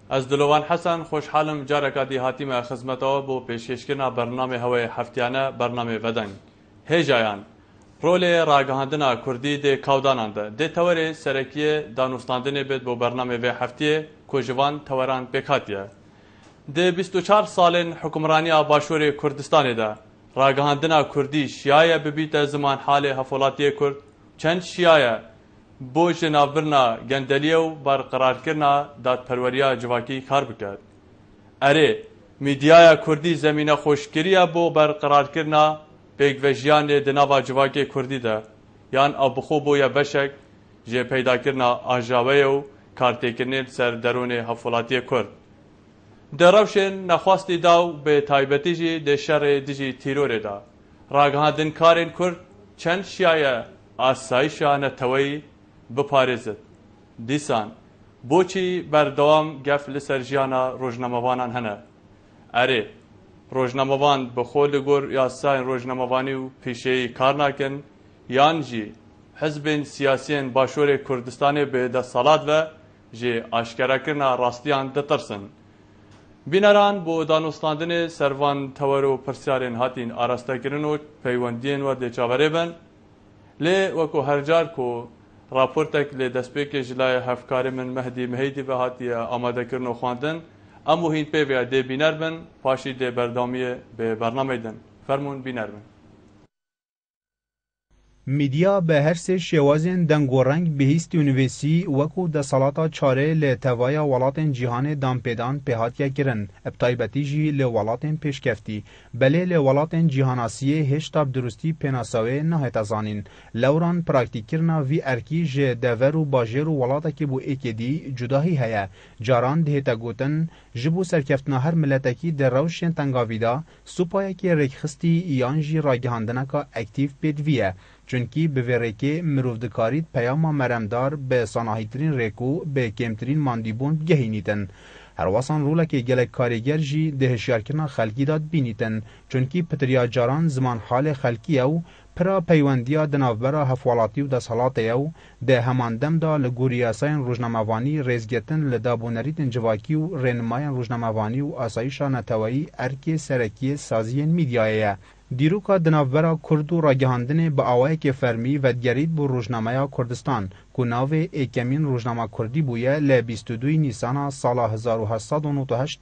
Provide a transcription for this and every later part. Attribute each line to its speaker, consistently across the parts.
Speaker 1: از دلوان حسن خوشحالم جارکاتی هاتیم خدمت‌ها بو پیشکشکردنا برنامه هوای هفتیانه برنامه ودنگ هجایان رول راگهاندنا کردی ده کاودانان ده توره سرکیه دانوستاندنه بید بو برنامه و هفتیه کوجوان توران بکاتیه ده 24 سالن حکمرانی باشور کردستان ده راگهاندنا کردی شیایه ببیت زمان حال هفولاتی کرد چند شیایه بو جنابرنا گندلیه و برقرار کرنا دادپروریا جواکی کار بکرد. اره میدیای کردی زمینه خوشگیریه بو برقرار کرنا پیگوژیان دناوا جواکی کردی ده یان ابخو بو یا بشک جه پیدا کرنا آجاوه و کارتکرنین سر درون هفولاتی کرد. دروشن نخواستی داو به تایبتی جی ده شر دیجی تیرور دا. راگهاندن کارین کرد چند شیایه آسایشانه توی بپارێزێت دیسان بۆچی بەردەوام گەف لەسەر ژیانە ڕۆژنامەوانان هەنە ئەرێ ڕۆژنامەوان بەخۆ لەگۆر یاسایên ڕۆژنامەوانی و پیشەیی کار ناکەن یان jî حزبên siyasiyên başûrê Kurdistanê bêdestsalat ve jê aşkerekirina rastiyan ditirsin. Bîneran بۆ danûstandinê servan tewer û pirsyarên hatîn arastekirin û peywendiyên we dê çaverê bin lê wekû hercar ku راپورتک لی دستپیک جلای هفکاری من مهدی مهدی به هاتی آماده کردن و خواندن اما هین پی و دی بینر بن پاشی دی بردامیه به برنامه دن فرمون بینر بن
Speaker 2: میدیا به هر سه شوازن دنگورنگ بهیست یونیورسی وکو د صلاتا چاره ل توایا ولاتن جهان دامپدان په هاتیا کرن ابتایبتی جی ل ولاتن پیشکفتی بله ل ولاتن جهان آسیه هشتاب درستی پناساوی نه تزانین لوران پراکتیکرنا وی ارکی ج دور و باجر و ولاتا کی بو اکدی جداهی هيا جاران ده تا گوتن جبو سرکفتنا هر ملتکی در روشن تنگاویدا سوپایا کی رکخستی یانجی راگهاندنا کا اکتیو بدویه چونکی به ورکه مروفدکاریت پیاما مرمدار به صناعیترین ریکو به کمترین ماندیبون گهینیتن. هر واسان روله که گلک کارگر جی ده هشیارکرنا خلکی داد بینیتن چونکی پتریا جاران زمان حال خلکی او پرا پیوندیا دنافبرا هفوالاتی و دسالات او ده همان دم دا لگوریاساین روزناموانی ریزگتن لدابونریتن جواکی و رنماین روزناموانی و آسایشا نتوایی ارک سرکی سازین میدیایه. دیروکا دنافبرا کرد و راگهاندن با آوای که فرمی و دیگرید بو روزنامه کردستان که ناو ایکمین روزنامه کردی بویه ل 22 نیسان سال 1898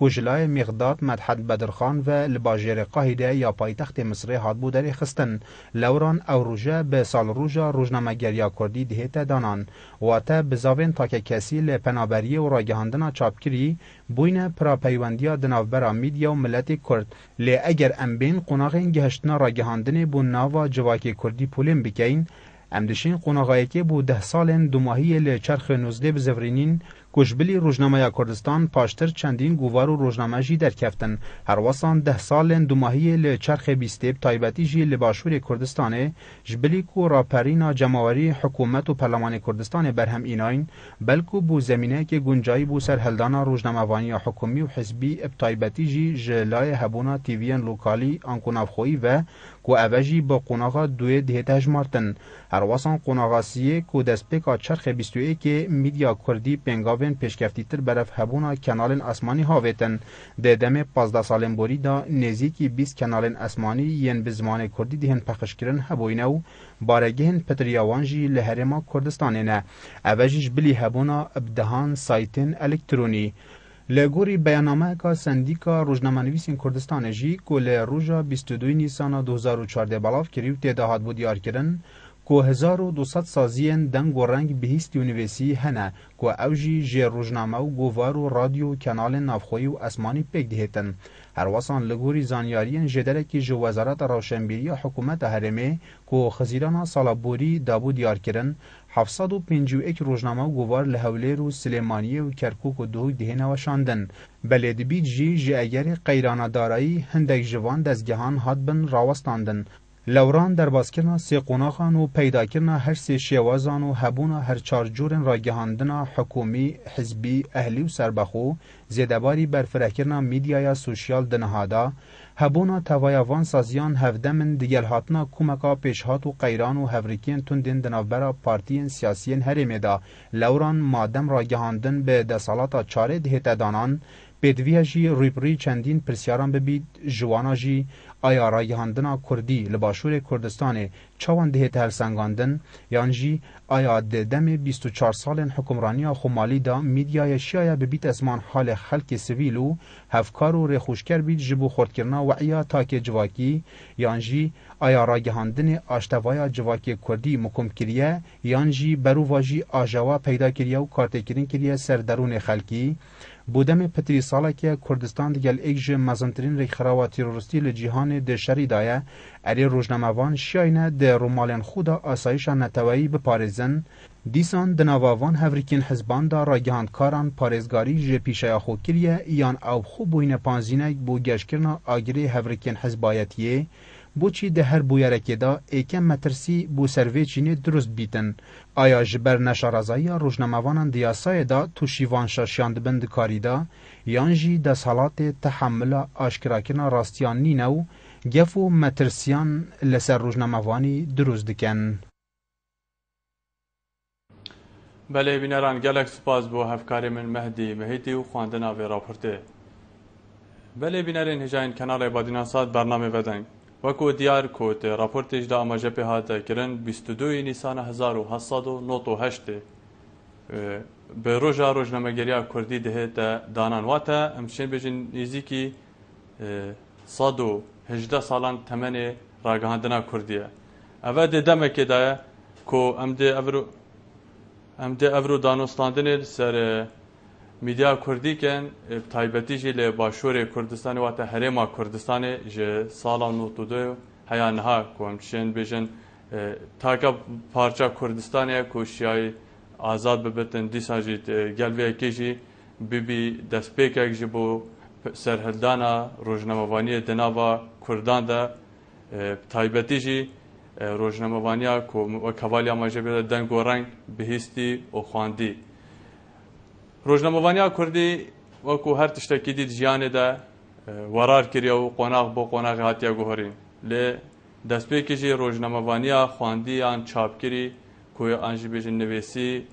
Speaker 2: که جلای مقداد مدحت بدرخان و لباجر قاهده یا پایتخت مصر هات بو در خستن لوران او روژه به سال روژه روزنامه گریا کردی دهیت دانان و تا بزاوین تا که کسی لپنابری و راگهاندن چاپکری بوین پرا پیوندیا دنافبرا میدیا و ملت کرد لی اگر ام بین قناغین گهشتنا راگهاندن بو ناوا جواکی کردی پولیم بکین امدشین قناغایی که بو 10 سالن دوماهی لچرخ 19 بزورینین کشبلی روزنامه کردستان پاشتر چندین گوار و روزنامه جی در کفتن هر واسان 10 سالن دوماهی لچرخ 20 تایبتی جی لباشور کردستانه جبلی کو راپرینا جماوری حکومت و پارلمان کردستان برهم ایناین بلکو بو زمینه که گنجایی بو سر هلدانا روزنامه‌وانی حکومی و حزبی ابتایبتی جی جلای هبونا تیویان لوکالی آنکونافخویی و کو اوجی با قناغا دوی دهتاج مارتن هر واسان قناغاسیه کو دستپیکا چرخ 21 که میدیا کردی پنگاوین پیشکفتی تر برف هبونا کانال اسمانی هاویتن ده دم 15 سالن بوری دا نزیکی 20 کانال اسمانی ین به زمان کردی دهن پخش کرن هبوینو بارگهن پتریاوانجی لهرما کردستانه نه اوجیش بلی هبونا ابدهان سایتن الکترونی لگوری بیاننامه که سندیکا روزنامه‌نویسین کردستان جی که لروژا 22 نیسان 2014 بلاف کریو تعداد بود دیار کردن که 1200 سازین دنگ و رنگ بهیست یونیورسی هنه که اوجی جی روزنامه و گوار و رادیو کانال نافخویی و اسمانی پیک دهتن هر واسان لگوری زانیارین جدرکی جو وزارت روشنبیری حکومت هرمه که خزیران سالابوری دابو دیار کردن 751 روزنامه و گوار لحولیر و سلیمانیه و کرکوک و دوگ دهنه و شاندن بلید بید جی اگر قیرانه دارایی هندک جوان دزگهان هاد بن راوستاندن لوران دربازکرنا سه قوناخان و پیداکرنا هر سه شیوازان و هبونا هر چار جورن راگهاندنا حکومی، حزبی، اهلی و سربخو زیدباری برفرهکرنا میدیایا سوشیال دنهادا هبونا توایوان سازیان هفدمن دیگل هاتنا کومکا پیشهات و قیران و هفریکین تندین دنابرا پارتیین سیاسیین هرمیدا لوران مادم راگهاندن به دسالاتا چاره دهت دانان بدویه جی ریپری چندین پرسیاران ببید جوانا جی آیا راگهاندنا کردی لباشور کردستان چوان دهت هلسنگاندن یان جی آیا دم 24 سال حکمرانی خمالی دا میدیای شیعه ببید اسمان حال خلق سویلو هفکار و رخوشکر بید جبو خردکرنا وعیا تاک جواکی یان جی آیا راگهاندن آشتوایا جواکی کردی مکم کریه یان جی برو واجی آجوا پیدا کریه و کارتکرین کریه سردرون خلکی بودم پتری سالا که کردستان دیگل ایک مزنترین ریخراوا تیروریستی لجیهان ده شری دایه اری روزنامه‌وان شاینه ده رومالین خودا آسایشا نتوایی بپارزن دیسان دناواوان هفریکین حزبان دا راگهاندکاران پارزگاری جه پیشایا خو کریه یان او خو بوین پانزینک بو گشکرنا آگری هفریکین حزبایتیه بوچی ده هر بویرکی دا ایکم مترسی بو سروی چینی درست بیتن آیا جبر نشارازایی روزنامه‌وانان دیاسای دا تو شیوان شاشیاند بند کاری دا یانجی ده سالات تحمل آشکراکنا راستیان نینو گفو مترسیان لسر روزنامه‌وانی درست دکن.
Speaker 1: بله بینران گلک سپاس بو هفکاری من مهدی مهیتی و خواندن آوی راپورته. بله بینرین هجاین کنال بادیناسات برنامه ودنگ. وکو دیار کوت راپورتش دا آماجه په هاته کرن 22 نیسان 1798 به روژا روزنامه‌گری کردی ده دانان واتا امشین بجن نزدیکی 118 سالان تمن راگهاندنا کردیه. اول دمک دا کو امده افرو دانستاندن سر میدیا کردی کن تایبتی جی ل باشور کردستان و تا هرما کردستان ج سالا نوتودو هیانها کومشن بجن تاکا پارچا کردستان کوشیای آزاد ببتن دیساجی گلوی کیجی بی دسپیک جبو سرهلدانا روزنامه‌وانی دناوا کردان دا تایبتی جی روزنامه‌وانی کو کوالیا ماجبه دنگ و رنگ بهستی و خواندی روزنامه‌وانی کردی وکو هر تشتکی دید جیانه ده ورار کریه و قناق با قناق هاتیا گوهرین لی دستپیکیجی روزنامه‌وانی خواندی آن چاپ کری کوی آنجی بیجن نویسی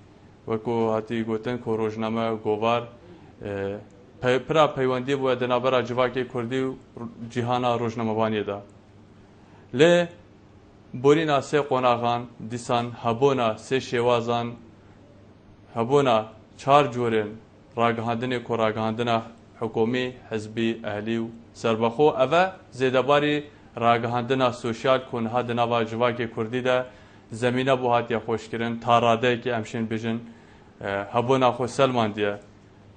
Speaker 1: وکو هاتی گوتن کو روزنامه گوار پرا پیوندی بو دنابرا جواکی کردی جهانا روزنامه‌وانی ده لی بورینا سه قناقان دیسان هبونا سه شوازان هبونا چار جورن راگهاندن کو راگهاندن حکومی حزبی اهلی و سربخو اوه زیدباری راگهاندن سوشیال کنها دنوا جواکی کردی ده زمینه بو هاتیا خوش کرن تاراده که امشین بجن هبونا خو سلمان دیه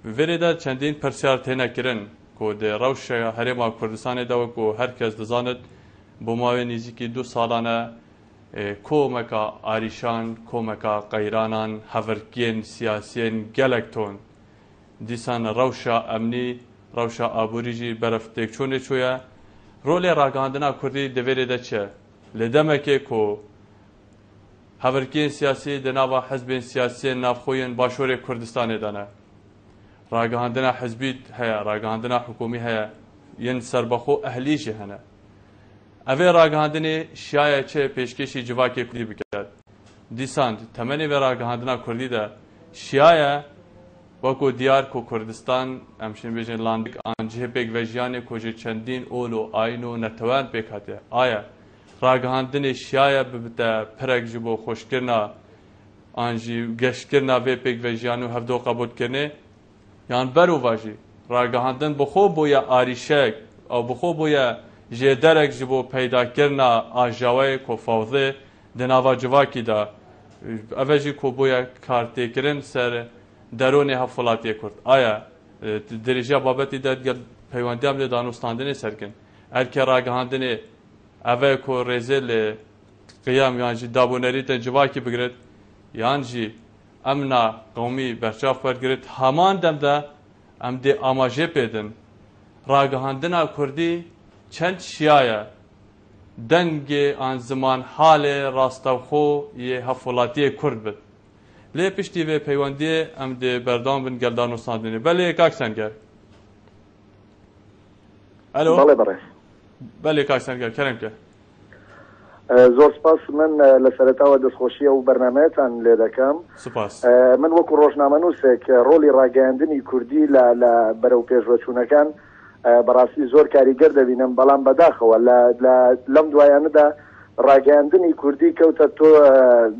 Speaker 1: وریده چندین پرسیار تینه کرن کو ده روش هرما کردستان ده و کو هرکس دزاند بو ماوی نیزی 2 سالانه کومکا آریشان کومکا قیرانان هفرکین سیاسیین گلکتون دیسان روشا امنی روشا آبوریجی برف تکچونه چویا رول راگهاندنا کردی دویره ده چه لدمکه کو هفرکین سیاسی دناوا حزبین سیاسی نافخوین باشور کردستان دانه راگهاندنا حزبی هیا راگهاندنا حکومی هیا ین سربخو اهلیجی هنه اوه راگهاندن شیعه چه پیشکشی جواکی کردی بکرد دیساند تمنی و راگهاندنا کردی ده شیعه وکو دیار کو کردستان امشین بیجن لاندک آنجه پیک وجیانه کجه چندین اولو آینو نتوان پیک هاته آیا راگهاندن شیعه ببتا پرک جبو خوش کرنا آنجی گشت کرنا و پیک وجیانو هفدو قبول کرنه یان برو واجی راگهاندن بخو بویا آریشک او بخو بویا جدرک جبو پیدا کرنا آجاوی کو فوضه دناوا جواکی دا اوجی کو بویا کارتی کرن سر درون هفولاتی کرد آیا درجه بابتی داد گل پیوندی هم دانستاندنی سرکن ارکه راگهاندنی اوه کو رزل قیام یانجی دابونری تا جواکی بگرد یانجی امنا قومی برچاف برگرد همان دم دا ام دی آماجه پیدن راگهاندنا کردی چند شیعه دنگ آن زمان حال راستوخو یه هفولاتی کرد بد لی پشتی و پیوندی ام ده بردام بن گلدان و ساندنی بله کاک سنگر الو
Speaker 3: بله بله
Speaker 1: بله کاک سنگر کرم که
Speaker 3: زۆر سپاس من لە سەرەتاوە دەستخۆشیە و بەرنامەیەتان لێ دەکەم
Speaker 1: سپاس
Speaker 3: من وەکو ڕۆژنامەنووسێک ڕۆلی ڕاگەیاندنی کوردی لە بەرەو پێشوەچوونەکان بەڕاستی زۆر کاریگەر دەبینم بەڵام بەداخەوە لەم دوایانەدا ڕاگەیاندنی کوردی کەوتە تۆ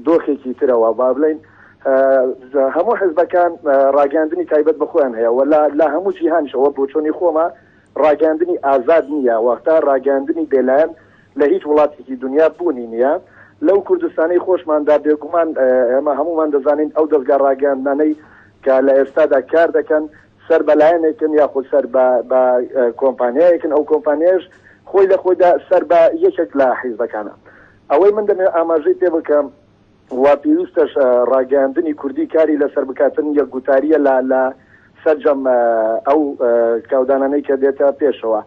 Speaker 3: دۆخێکی ترەوە با بڵێن هەموو حزبەکان ڕاگەیاندنی تایبەت بەخۆیان هەیە و لە هەموو جیهانشەوە بۆ چۆنی خۆمە ڕاگەیاندنی ئازاد نییە وەختا ڕاگەیاندنی بێلایەن لە هیچ وڵاتێکی دنیا بوونی نییە لەو کوردستانی خۆشماندا بێگومان ئێمە هەمومان دەزانین ئەو دەستگا ڕاگەیاندنانەی کە لە ئێستادا کار دەکەن سەر بەلایەنێکن یاخود سەر بە کۆمپانیایەکن ئەو کۆمپانیاش خۆی لە خۆیدا سەر بە یەکێک لە حیزبەکانە ئەوەی من دەمێ ئاماژەی پێ بکەم وا پێویستەش ڕاگەیاندنی کوردی کاری لەسەر بکاتن یەکگوتاریە لە سەرجەم ئەو کاودانانەی کە دێتە پێشەوە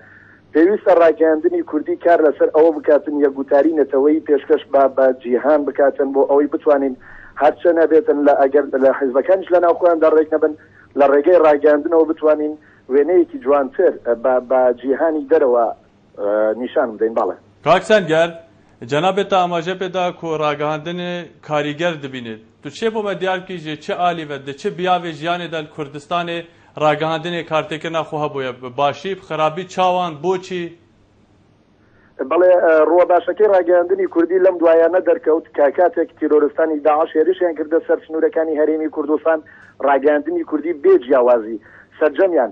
Speaker 3: پێویستە ڕاگەیاندنی کوردی کار لەسەر ئەوە بکاتن یەکگوتاری نەتەوەی پێشکەش بە جیهان بکاتن بۆ ئەوەی بتوانین هەرچە نەبێتن ئەگەر لە حیزبەکانش لە ناوخۆیاندا ڕێک نەبن لە ڕێگەی ڕاگەیاندنەوە بتوانین وێنەیەکی جوانتر بە جیهانی دەرەوە نیشان بدەین باڵێ
Speaker 1: کاک سەنگەر جەنابێتە ئاماژە پێدا کۆ ڕاگەیاندنی کاریگەر دەبینێت تو چێ بۆ مە دیارکیژێ چه ئالیڤە دە چه بیاوێ ژیانێدا کوردستانê ڕاگەیاندنی کارتێکردنا خۆ هەبووە باشی خراپی چاوان بۆچی
Speaker 3: بەڵێ ڕووە باشەکەی ڕاگەیاندنی کوردی لەم دوایانە دەرکەوت کە کاتێک تیرۆرستانی داعش هێرشیان کردە سەر سنوورەکانی هەرێمی کوردستان ڕاگەیاندنی کوردی بێ جیاوازی سەرجەمیان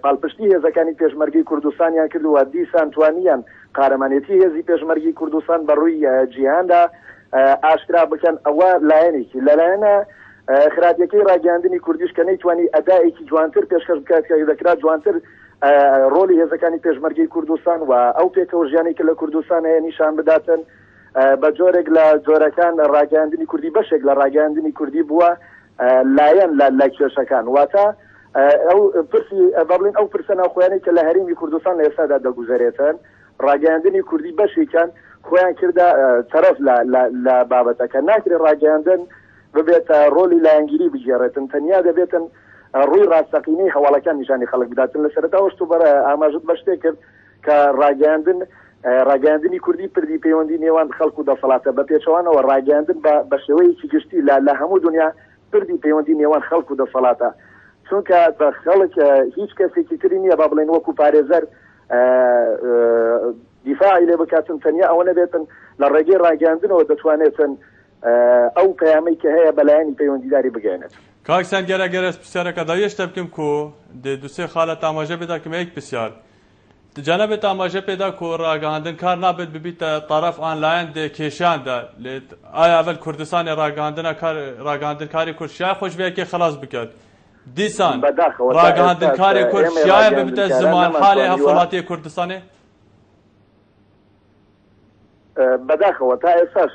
Speaker 3: پاڵپشتی هێزەکانی پێشمەرگەی کوردستانیان کردووە دیسان توانیان قارەمانێتی هێزی پێشمەرگی کوردستان بەڕووی جیهاندا ئاشکرا بکەن ئەوە لایەنێکی لەلایەنە خراپیەکەی ڕاگەیاندنی کوردیش کە نەیتوانی ئەدایەکی جوانتر پێشکەش بکات کە دەکرا جوانتر ڕۆلی هێزەکانی پێشمەرگەی کوردستان و ئەو پێکەوە ژیانی کە لە کوردستان هەیە نیشان بداتن بە جۆرێک لە جۆرەکان ڕاگەیاندنی کوردی بەشێک لە ڕاگەیاندنی کوردی بووە لایەن لە کێشەکان واتە ئەو پرسی بەڵێن ئەو پرسە ناوخۆیانەی کە لە هەرێمی کوردستان لە ئێستادا دەگوزارێتن ڕاگەیاندنی کوردی بەشێکان خۆیان کردە تەرەف لە بابەتەکە ناکرێت ڕاگەیاندن ببێتە ڕۆلی لایەنگیری بگێڕێتن تەنیا دەبێتن ڕووی ڕاستەقینەی هەواڵەکان نیشانی خەڵک بداتن لە سەرەتاوەش تو بەرە ئاماژت بە شتێک کرد کە ڕاگەیاندنی کوردی پردی پەیوەندی نێوان خەڵک و دەسەڵاتە بە پێچەوانەوە ڕاگەیاندن بە شێوەیەکی گشتی لە هەموو دنیا پردی پەیوەندی نێوان خەڵک و دەسەڵاتە چونکە بە خەڵک هیچ کەسێکی تری نییە با بڵێن وەکو پارێزەر دیفاعی لێ بکاتن تەنیا ئەوە نەبێتن لە ڕێگەی ڕاگەیاندنەوە دەتوانێتن ئەو پەیامەی کە هەیە بەلایەنی پەیوەندیداری بگەێنێت
Speaker 1: کاک سەنگەر ئەگەر ئەس پرسیارەکە دایەشتە بکەم کۆ دوسێ خاڵەت ئاماژە پێدا کەمە یەک پرسیار جەنابێت ئاماژە پێدا کۆ ڕاگەیاندن کار نابێت ببیتە طرف ئانلاین دێ کێشیاندا ئایا ئەڤەل کوردستانی ڕاگەیاندن کاری کورد شایە خۆشبەیەکێ خلاص بکات دیسان ڕاگەیاندن کاری کورد شایە ببیتە زمان حالێ هەفوڵاتی کوردستانê
Speaker 3: بەداخەوە تا ئێستاش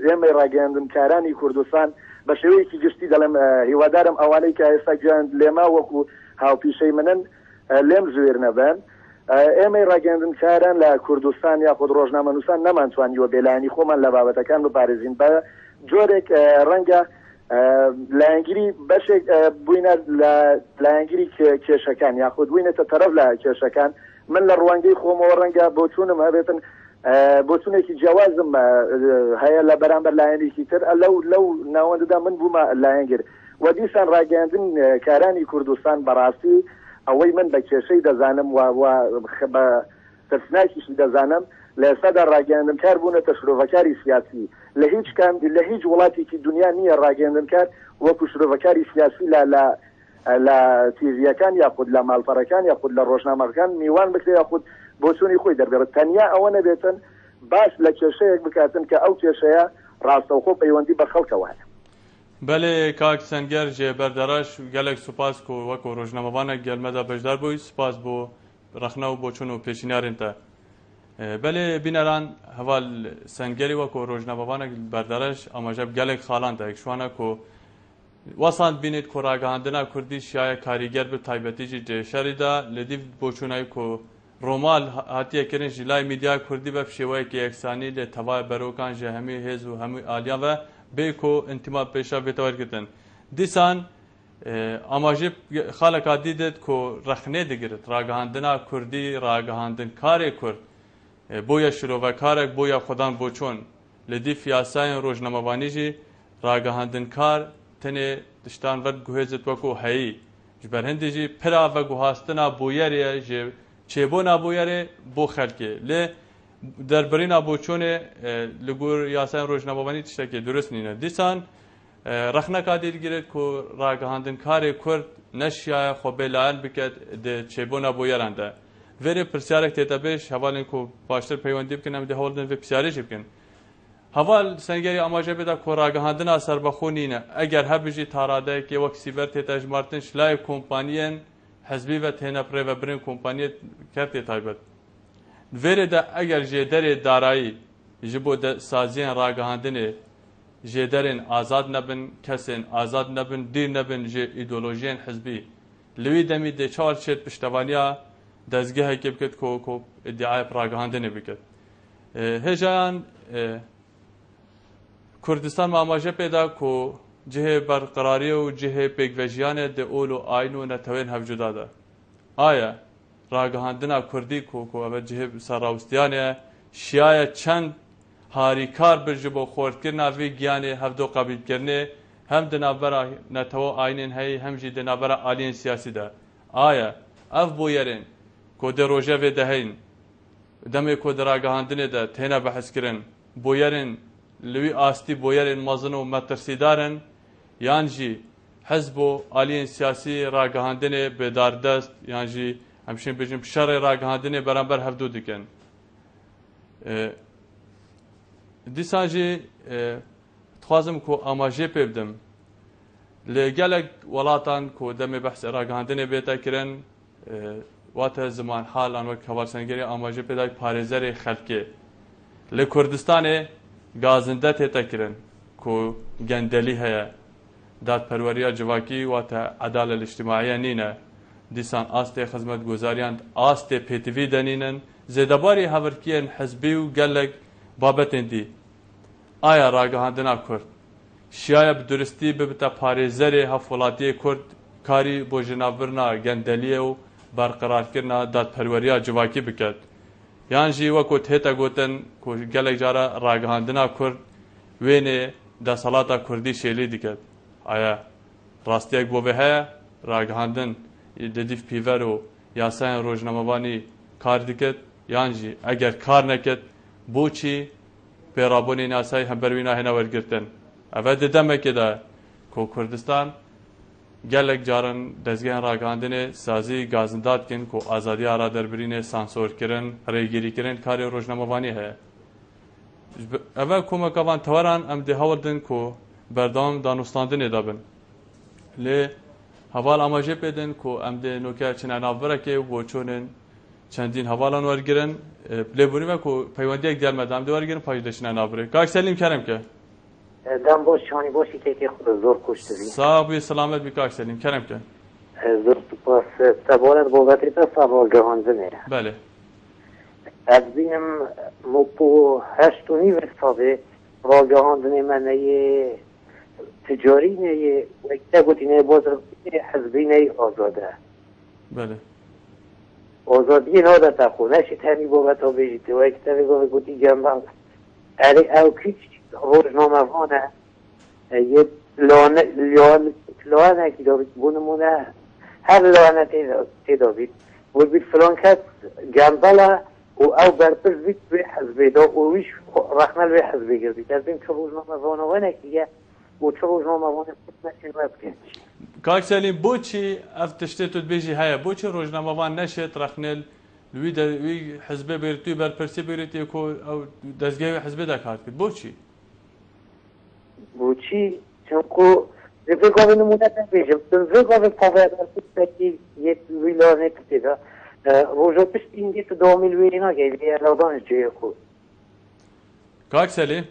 Speaker 3: ئێمەی ڕاگەیاندنکارانی کوردستان بە شێوەیەکی گشتی دەڵێم هیوادارم ئەوانەی کە ئێستا گویان لێما وەکو هاوپیشەی منن لێم ژوێر نەبن ئێمەی ڕاگەیاندنکاران لە کوردستان یاخود ڕۆژنامەنووسان نەمانتوانیوە بێلایەنی خۆمان لە بابەتەکان بپارێزین بە جۆرێک ڕەنگە لایەنگیری بەشێک بووینە لە لایەنگیری کێشەکان یاخود بووینێتە تەرەف لە کێشەکان من لە ڕوانگەی خۆمەوە ڕەنگە بۆ چوونم هەبێتن بۆچونێکی جیاوازم هەیە لە بەرامبەر لایەنێکی تر لەو ناوەندەدا من بوومە لایەنگر و دیسان ڕاگەیاندن کارانی کوردستان بەڕاستی ئەوەی من بە کێشەی دەزانم بە ترسناکیشی دەزانم لە ئێستادا ڕاگەیاندنکار بوونەتە شرۆڤەکاری سیاسی لە هیچ وڵاتێکی دنیا نییە ڕاگەیاندنکار وەکو شرۆڤەکاری سیاسی لە تیڤیەکان یاخود لە ماڵپەڕەکان یاخود لە ڕۆژنامەکان میوان بکرێت یاخود بۆچوونی خۆی دەربێت تەنیا ئەوە نەبێتن باش لە کێشەیەک بکاتن کە ئەو کێشەیە ڕاستەوخۆ پەیوەندی بە خەڵکەوە
Speaker 1: بەلێ کاک سەنگەر ژێ بەردەڕەش گەلێک سوپاس و وەکو ڕۆژنامەوانێک گەلمەدا بەشدار بووی سوپاس بۆ ڕەخنە و بۆ چوون و پێشینیارێنتە بەلێ بینەران هەواڵ سەنگەری وەکو ڕۆژنامەوانێک بەردەڕەش ئەمەژە گەلێک خاڵانتە یەکشوانە کۆ وەساند بینێت کۆ ڕاگەیاندنا کوردی شایە کاریگەر بە تایبەتیژی جێشەریدا لە دیو بۆچوونای کۆ رومال هاتیه کرن جلای میدیا کردی به شیوه که یکسانی ل توای بروکان جه همی هز و همی آلیا و بیکو انتما پیشا بتوار کردن دیسان اماجب خالق دیدت کو رخنه دگرت راگهاندنا کردی راگهاندن کار کرد بویا شروع و کارک بویا خودان بوچون لدی فیاسای روزنامه‌وانی جی راگهاندن کار تنه دشتان ورد گوهزت وکو هایی جبر هندی جی پرا و گوهاستنا بویری جی چیبونا بویری بو خلقی لی دربرینا بوچونه لگور یاسای روزنامه‌وانی تشتکی درست نینه دیسان رخنه کادید گیرد کو راگهاندن کار کرد نشیا خو بلال بکد ده چیبونا بویرانده وری پرسیارک تیتابش حوالن کو باشتر پیوندی بکنم ده هولدن و پرسیارش بکن حوال سنگری آماجه بده کو راگهاندن اثر بخونینه اگر هبجی تاراده که وقت سیبر تیتاج مارتن شلای کمپانیان حزبی و تینا پری و برین کمپانی کرد تایبت وری ده اگر جدر دارایی جبو ده سازین راگهاندنه جدرن آزاد نبن کسین آزاد نبن دیر نبن جه ایدولوژین حزبی لوی دمی ده چهار شد پشتوانیا دزگه که بکد کو ادعای راگهاندنه بکد هجان کردستان ماماجه پیدا کو جه برقراری و جه پیگوژیان ده اولو آینو نتوین هفجودا ده آیا راگهاندنا کردی کو اول جه سراوستیانه شیای چند هاریکار برجبو خورد کرنا وی گیانه هفدو قبیل کرنه هم دنابرا نتو آینین هی هم جی دنابرا آلین سیاسی ده آیا اف بویرین کو ده روژه و دهین دمی کو در راگهاندنه ده تینا بحث کرن بویرین لوی آستی بویرین مزن و مترسیدارن یانجی حزب و آلین سیاسی راگهاندنه به داردست یانجی همشین بجیم شر راگهاندنه برانبر هفدو دکن دیسانجی تخوازم کو آماجه پیبدم لگلک ولاتان کو دمی بحث راگهاندنه بیتا کرن وقت زمان حال آن وقت خوارسنگری آماجه پیدا پارێزەرێ خەلکێ لە کوردستانê gazinde tête kirin ku gendelî heye dadperweriya civakî wate edalet îctimaiye nîne dîsan astê xizmetguzariyan astê pêtivî denînin zêdebarî hevirkiyên hizbî û gelek babetên dî aya ragihandina Kurd şiyaya bi duristî bibite parêzerê hevwelatiyê Kurd karî bo jinavbirina gendeliyê û berqerarkirina dadperweriya civakî biket yan jî wekû tête gotin ku gelek cara ragihandina Kurd wênê desalata Kurdî şêlî diket aya rastiyek bo vê heye ragihandin di dîv pîver û yasayên rojnamevanî kar diket yan jî eger kar neket boçî pêrabûnên yasayê hemberwîna hêne wergirtin ev di demekê de ku Kurdistan gelek caran dezgehên ragihandinê sazî gazinda dikin ku azadiya raderbirînê sansorkirin rêgirîkirin karê rojnamevanî heye ev komekavan tewaran em dê hewl din ku berdewam danûstandinê dabin lê heval amajê pê din ku em dê nûker çine navberekê bo çûnên çendîn hevalan wergirin lêbûnî ve ku peywendiyek gelmedi em dê wergirin paş de çine navberê kak Selîm keremke
Speaker 4: دم باش شانی باشی که خود زور کشتری
Speaker 1: sağ بوی سلامت بی کاک سلیم keremke
Speaker 4: زور سپاس سوالت بابتی تا سوال گهانزنه
Speaker 1: بله
Speaker 4: از بینم مپو هشتونی و حسابه را گهانزنه منه تجاری نه وقتا گوتی نه بازر حزبی نه آزاده
Speaker 1: بله
Speaker 4: آزادی نه ده تخونه شید همی بابتا بیجیتی وقتا گوتی جنبان اری او کیچ روزنامه‌وانه یه لانه که دابید بونمونه هر لانه تدابید و بید فلان کس جنباله و او برپرس بید به حزبی دا و ویش رخنل به حزبی گردید از این چه روزنامه‌وانه وانه که و چه روزنامه‌وانه خود نشین وب کنید
Speaker 1: کاک سلیم بو چی اف تشتی تو بیجی هیا بو چی روزنامه‌وان نشد رخنل لوی حزبی بیرتی برپرسی بیرتی کو او دزگاه حزبی دا کار کرد بو چی
Speaker 4: بوچی چون کو رفیقا نمونه نمیشم رفیقا پاور سکی یه ویلانه کتیدا روزا پیش اینجا تو 2 میلیون گیری لادان جای خود
Speaker 1: کاک سلیم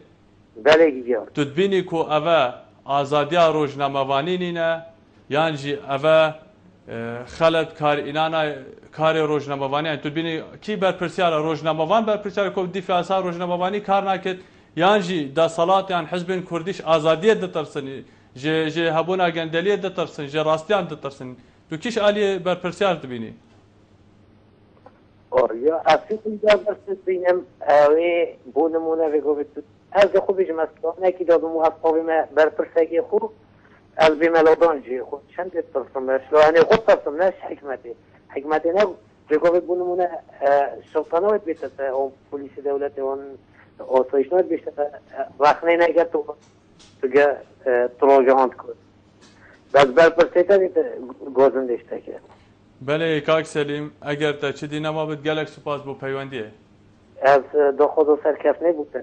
Speaker 4: بله گیار
Speaker 1: تو دبینی کو اوه آزادیا روزنامه‌وانی نینه یان جی اوه خلط کار اینانا کار روزنامه‌وانی تو بینی کی برپرسیار روزنامه‌وان برپرسیار کو دفاع اساس روزنامه‌وانی کار نکرد یانجی دا صلات یان حزب کردیش آزادی دترسنی ج هبونا گندلی دترسن ج راستیان دترسن تو کیش علی برپرسیار بینی
Speaker 4: یا اصلی اینجا برسید بینم اوی بونمونه بگوید از خوبیش مثلا نکی دادم و اصحابی ما برپرسیاری خوب از بیملادانجی خود چند ترسم شلوانی خود ترسم نش حکمتی نه بگوید بونمونه سلطنوات بیشتر اون پلیس دولت اون آسایشنات بیشتر رخنه نگرد تو گه تراجعات کرد بس برپرسیاری گازندشته کرد
Speaker 1: بله کاک سلیم اگر تا چه دی نما بد گلک سپاس بو پیوندیه
Speaker 4: از دو خود سرکفنه بودم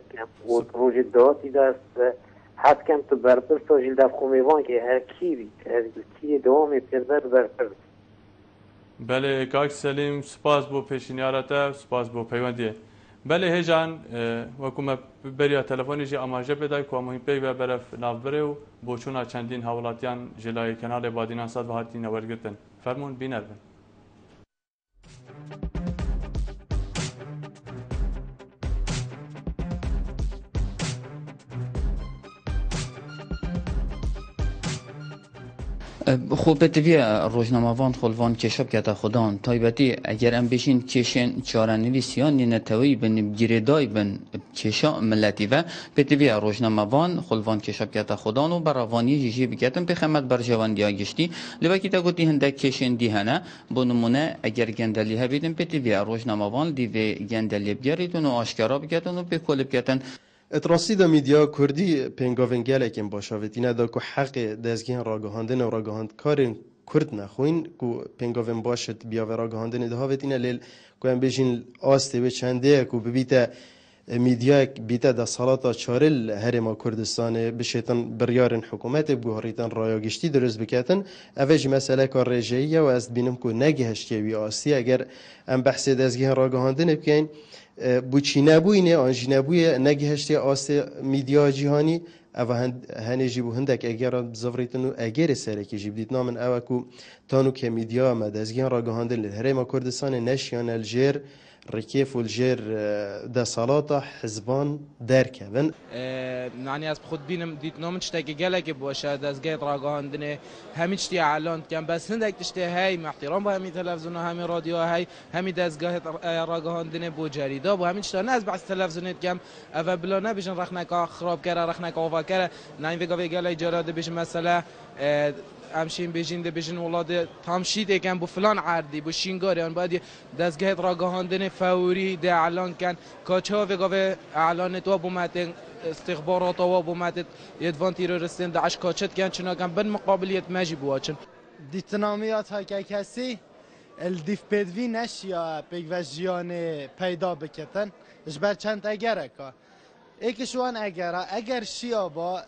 Speaker 4: و روز داتی دست حد کم تو برپر تو جلد افخومیوان که هر کی بید هر کی دوامی پیربر برپر
Speaker 1: بله کاک سلیم سپاس بو پیشنیارتا سپاس بو پیوندیه بله هجان وکم بریا تلفنی جی اماجه بدای کو مهم پی و برف نافبره و بوچونا چندین حوالاتیان جلای کانال بادینا صد و هاتی نورگتن فرمون بینربن
Speaker 5: خوب تیوی روزنامه‌وان خلوان کشاب کتا خدان تایبتی اگر ام بشین کشن چارنویسیان نتوی بن گریدای بن کشا ملتی و تیوی روزنامه‌وان خلوان کشاب کتا خدان و براوانی جی بکتن به خدمت برجواندیا گشتی لبکی تا گوتی هنده کشن دیهنه بونمونه اگر گندلی هبیدن تیوی روزنامه‌وان دیو گندلی بیاریدن و آشکارا بکتن و به کل بکتن
Speaker 6: اتراسی دا میدیا کردی پنگاونگل اکیم باشاوتینه دا که حق دزگین راگهاندن و راگهاند کارین کرد نخوین که پنگاون باشد بیا و راگهاندن ده هاوتینه لیل که هم بیشین آسته به چنده که ببیت میدیا بیت دا صلاتا چارل هرما کردستان بشیطن بریارن حکومت بگوهریتن رایاگشتی درست بکتن اوش مسئله کار رجعیه و از بینم که نگهشتی وی آسی اگر ام بحث دزگین راگهاندن بکن بوچی نبوینه آنجی نبویه نگهشتی آسته میدیا جهانی او هنه جیبو هندک اگر زفریتنو اگر سرکی جیب دیت نامن او کو تانو که میدیا مدزگین راگهاندن لهرما کردستان نشیان الجیر رکیف الجیر ده صلاتا حزبان درکبن
Speaker 7: معنی از خود بینم دیت نامن چتاکی گلک باشه دزگین راگهاندن همین چتی اعلان کن بس هندک تشتی های محترام با همین تلویزیون و همین رادیو های همین دزگاه راگهاندن بو جریدا با همین چتا نه از بحث تلویزیونیت کم او بلا نبیشن رخنکا خراب کرده رخنکا آوا کرده نه ویگا ویگا جراده بیش مثلا همشین بیشین ده بیشین ولاد تامشید اکن بو فلان عردی بو شینگاریان باید دزگاه راگهاندن فوری ده اعلان کن کاچا ویگا اعلان تو بو متن استخبارات و بو متن یدوان تیرورستین داعش کاچت کن چنا کن بن مقابلیت ماجی بواچن
Speaker 8: دیتنامیات ها که کسی الدیف بدوی نشیا پیگوژیان پیدا بکتن جبر چند اگره که ایکشوان اگر شیا با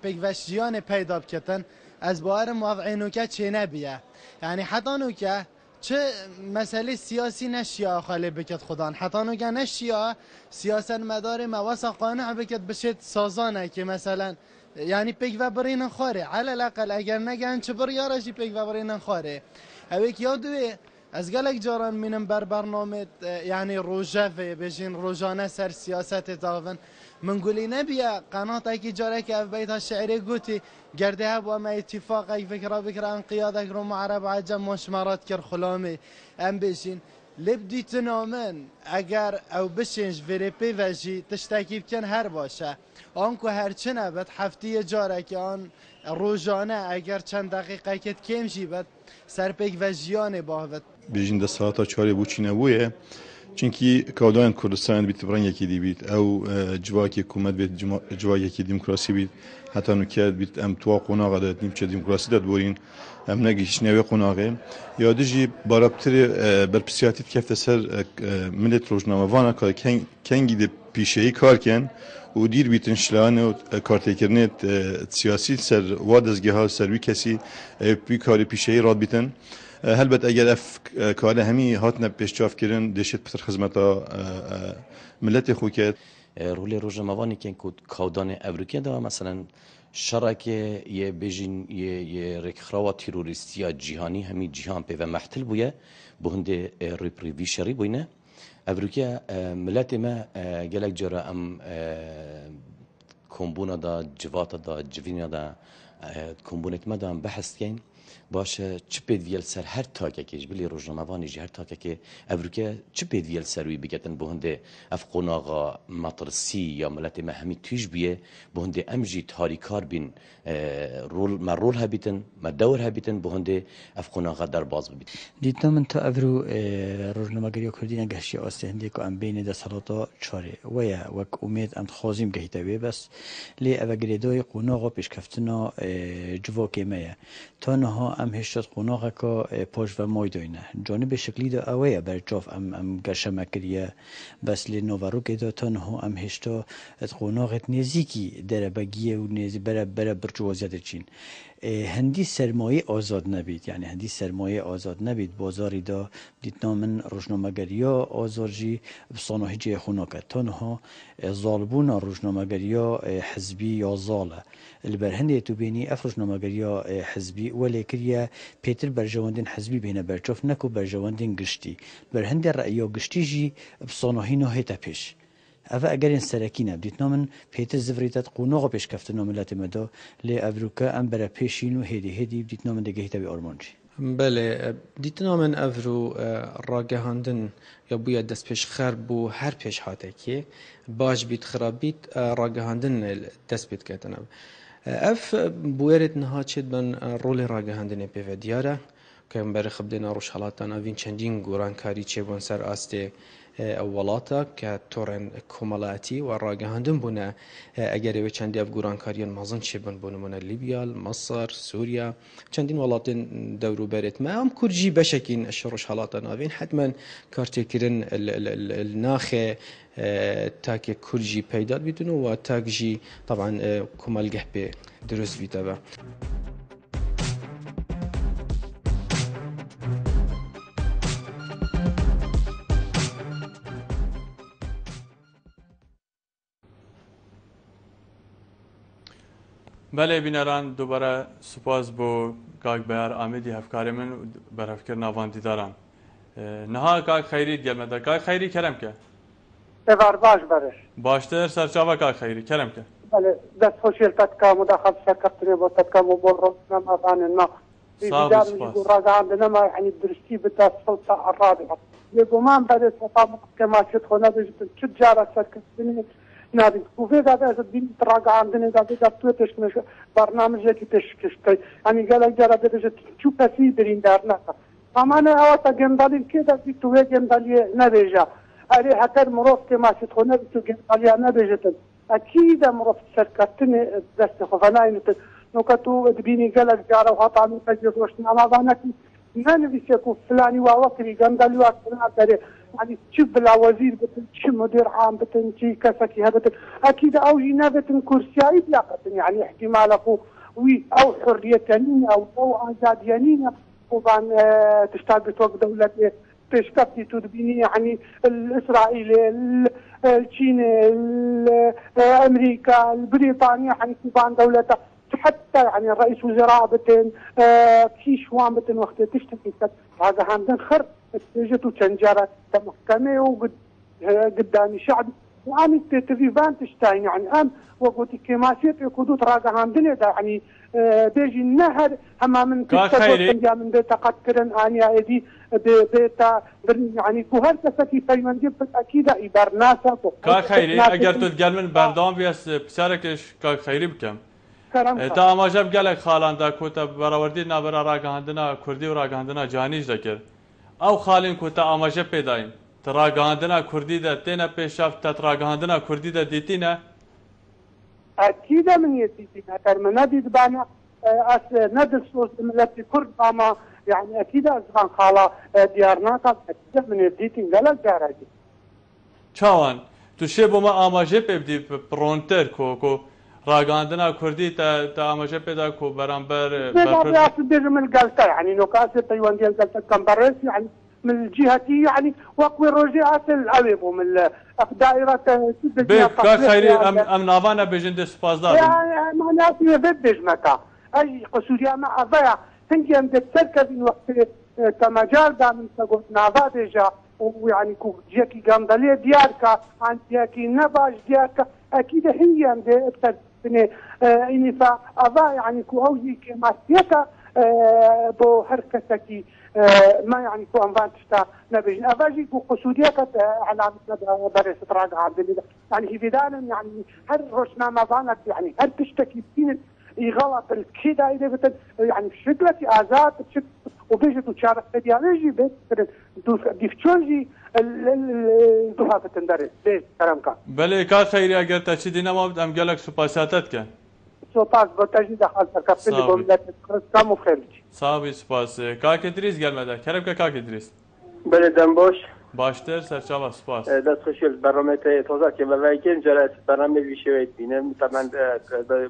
Speaker 8: پیگوژیان پیدا بکتن از باور موضعینو که چه نبیه یعنی حتی نوکه چه مسئله سیاسی نشیا خالی بکت خدان حتی نوکه نشیا سیاست مدار مواسا قانع بکت بشید سازانه که مثلا یعنی پیگ و برین خاره علی الاقل اگر نگن چه بریارشی پیگ و برین خاره اویک یادوی از گلک جاران منم بر برنامه یعنی روژه بجین روزانه سر سیاست تاون من قولي نبي قناتك جارك في بيتها الشعري قوتي قردها وما اتفاق اي فكره عن قيادك روم عرب عجم وشمارات كر خلامي ام بيشين لبدي تنامن اگر او بشنج فيري بيفاجي تشتكي بكن هر باشه آنکو هرچه نبد هفته جارك آن روزانه اگر چند دقیقه کت کم جیبد سرپیک و جیان باهد
Speaker 9: بیشین دستاتا چاری بوچی نبویه چونکی کودان کردستان بیت بران یکی دی بیت او جواکی حکومت بیت جواکی یکی دموکراسی بیت حتی نکرد بیت ام تو قناق داد نیم چه دموکراسی داد بورین ام نگیش نوی قناقه یادجی بارابتر برپسیاتی کفت سر ملت روزنامه وانا که کنگی دی پیشهی کار کن و دیر بیتن شلان و کارتکرنت سیاسی سر وادزگه ها سر وی کسی بی کاری پیشهی راد بیتن هلبت اگر اف کار همی هاتنا پیشچاف کردن دشت پسر خدمتا ملت خوکت
Speaker 10: رول روزنامه‌وانی که کودان امریکا دا مثلا شرکه یه بیشین یه رکخراو تروریستی جهانی همی جهان به و محتل بوده بهنده ریپریوی شری بوینه. افریقیا ملت ما گلک جرا کمبونا دا جوات دا جوینا دا کمبونت ما دا بحث کن باشه چه بدیل سر هر تاکه کهش بلی روزنامه‌وانی جه هر تاکه که افریقا چه بدیل سروی بگتن بهنده افقوناغا مطرسی یا ملت مهمی توش بیه بهنده امجی تاریکار بین رول هبیتن دور هبیتن بهنده افقوناغا در باز ببیتن.
Speaker 11: دیدم من تا افرو روزنامه‌گری کردی نگهشی آستهندی که ام بین دستالات چاره ویا وک امید ام خازیم گهیتوی بس لی افگریدای قوناغا پیشکفتنا جواکی میه تا نها ام هشت قوناغا که پاش و مایداینه جانب شکلی دا اوه برجاف ام گرشمه کریه بس لی نوارو که دا تا نها ام هشت قوناغت نزیکی در بگیه و نزی بر برجوازیت چین هندی سرمایه آزاد نبید یعنی هندی سرمایه آزاد نبید بازاری دا دیدنا من روزنامه‌گریا آزارجی بصانه جه خوناکت تنها ظالبون روزنامه‌گریا حزبی یا زاله البرهندی تو بینی اف روزنامه‌گریا حزبی ولی کریا پیتر برجواندین حزبی بینه برچاف نکو برجواندین گشتی برهند رأی گشتی جی بصانه نه تپش اوه اگر این سرکینه دیدنا من پیتر زفریتت قوناغ پیش کفتنا ملت مدا لی افروکا ام برا پیشینو هدی دیدنا من دگه تبی آرمانجی.
Speaker 12: بله دیدنا من افرو راگهاندن یا باید دست پیش خرب بو هر پیش هاته که باش بیت خرابیت راگهاندن دست بیت کتنم اف بویرت نها چید من رول راگهاندن پیو دیاره که بر خبدنا روش حالاتنا وین چندین گوران کاری چه بون سر آسته اولاتا که تورن کمالاتی و راگهاندن بونه اگر به چندی افگوران کاریان مازن چه بون لیبیا، مصر، سوریا چندین ولات دورو برت ما هم کرجی بشکین الشروش حالاتنا وین حتما کارتی کرن الناخ تاک کرجی پیدا بیتونو و تاک جی طبعا کمال جهبه درست بیتابه.
Speaker 1: بله بینران دوباره سپاس بو کاک بیار آمدی هفکار من بر هفکر ناوان دیداران نها کاک خیری گلمده کاک خیری کرم که
Speaker 13: ببار باش برش
Speaker 1: باشتر سرچاوه کاک خیری کرم که
Speaker 13: بله دست خوشیل تدکا مداخل شکرتنی با تدکا مبول رسنم افان الناخ
Speaker 1: صافي سپاس
Speaker 13: عندنا ما يعني درستي بدها السلطة الرابعة يقول ما بدأت مطابق كما شدخل نبي تجارة سكتني نادي وفي هذا الدين تراجع عندنا هذا دكتور مش برنامج يكي تشكي يعني قال جرى بدأت شو بسي برين دارنا فما أنا أوقات جندالي كده في توه جندالي نبيجا أري حتى المروف كما شدخل نبي تو جندالي نبيجتن أكيد مروف سكتني دست خفناين نوكتو تبيني قال جرى وهطاني فجروشنا ما بانك ما نبي يكون فلاني ووكري جندالي وكنا ترى يعني تشوف الوزير بتن تشوف مدير عام بتن شي كسكي هذا اكيد او جينا بتن كرسي يعني احتمال اكو وي او حريه تانية او ازاديانيه طبعا تشتاق توق دوله تشكفتي تدبيني يعني الاسرائيلي الصيني امريكا بريطانيا يعني طبعا دولتها حتى يعني رئيس وزراء بتن كيشوان بتن وقت تشتكي هذا عندنا خر جتو تنجرة محكمة وقدامي شعبي وأنا تريفان تشتاين يعني أم وقلت كما شئت يقودوا تراجع عندنا يعني بيجي النهر هما من تستوى من بيتا قترن أنا أيدي بيتا يعني كهر تسكي فيمن جبت أكيد إبار ناسا
Speaker 1: كا خيري أجر تتقال من بردام بيس بساركش كا خيري بكم تا ما جاب قالك خالان دا كوتا براوردي نابرا راجع عندنا كردي وراجع عندنا جانيج ذكر او خالین کو تا آماجه پیدایم تراگاندنا کردی ده تینا پیشافت تراگاندنا کردی ده دیتینا
Speaker 13: اكيد من يديتينا ترمنا ديد بانا اس ندرس ملت كرد اما يعني اكيد ازغان خالا ديارنا اكيد من يديتين قال جاراجي
Speaker 1: چاوان تو شبو ما آماجه پیدی پرونتر کو راگاندنا کردی تا آماجه پیدا کو برانبر
Speaker 13: برپرس من قالتا يعني نوكاسه تايوان ديال قالتا كمبرس يعني من الجهة يعني وقوي الرجعات الأويبو من دائرة
Speaker 1: بك خيري أم نافانا بجند سبازدار
Speaker 13: يعني معناته يبدج متى أي قصوريا مع ضيع تنجي عند التركة من وقت كمجال دا من تقول نافادجا ويعني كو جاكي قامدالية دياركا عن جاكي نباش دياركا أكيد هي عند ابتدني إني فأضاء يعني كو أوجي كما سيكا بو حركتكي ما يعني كو أنفان تشتا نبيج أفاجي كو قصودية كت على بريس تراجع عبد يعني هي بدانا يعني هل روشنا ما فانت يعني هل تشتكي بين غلط الكيدا إذا بتن يعني شكلة آزاد بشكل وبيجت وتشارك بديالوجي بس ديفتشونجي الدفعة تندرس بس كلامك
Speaker 1: بله کار خیری اگر تشدی نمابد ام گلک سپاسیاتت کن
Speaker 13: سپاس با تجدید حاضر کردن دولت کام خیر
Speaker 1: صاحب سپاس کاک ادریس gelmedi kerem ka kak ادریس
Speaker 14: بله دنباش
Speaker 1: باشتر سرچاوا سپاس
Speaker 14: دست خوشی برنامه تازه که ولیکن جلسه برنامه ویشویت بینم طبعا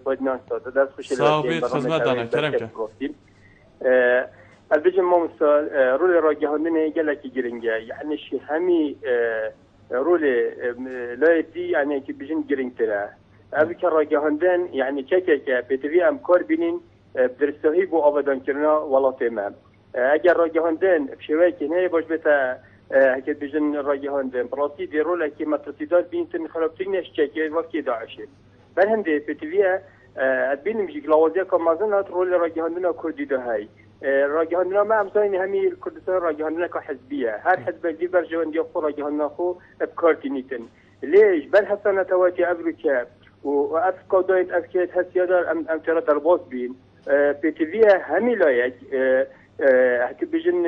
Speaker 14: باید نان داده دست خوشی
Speaker 1: صاحب خدمت دانه کرم که
Speaker 14: البته ما مثال رول راگهاندن گلکی گرینگه یعنی شی همی رول لایتی یعنی که بجن گرینگتره اوی که راگهاندن یعنی که بتوی امکار بینین درستهی بو آبادان کرنا ولاته من اگر راگهاندن بشوی که نه باش بتا هکت بجن راگهاندن براسی دی رول که مترسیدات بینتن خرابترین اشچه که وقتی داعشه بل هنده بتوی بینیم جیک لوازیه که مازنات رول راگهاندن کردی ده های راگهاندنا ما امثال همی کردستان راگهاندنا که حزبیه هر حزب دی برجوان دی خو راگهاندنا خو بکارتی نیتن لیش بل حتی نتواتی افریقا و افکا دایت افکیت هستیادار ام ترا در باز بین پیتویه همی لایک هکی بجن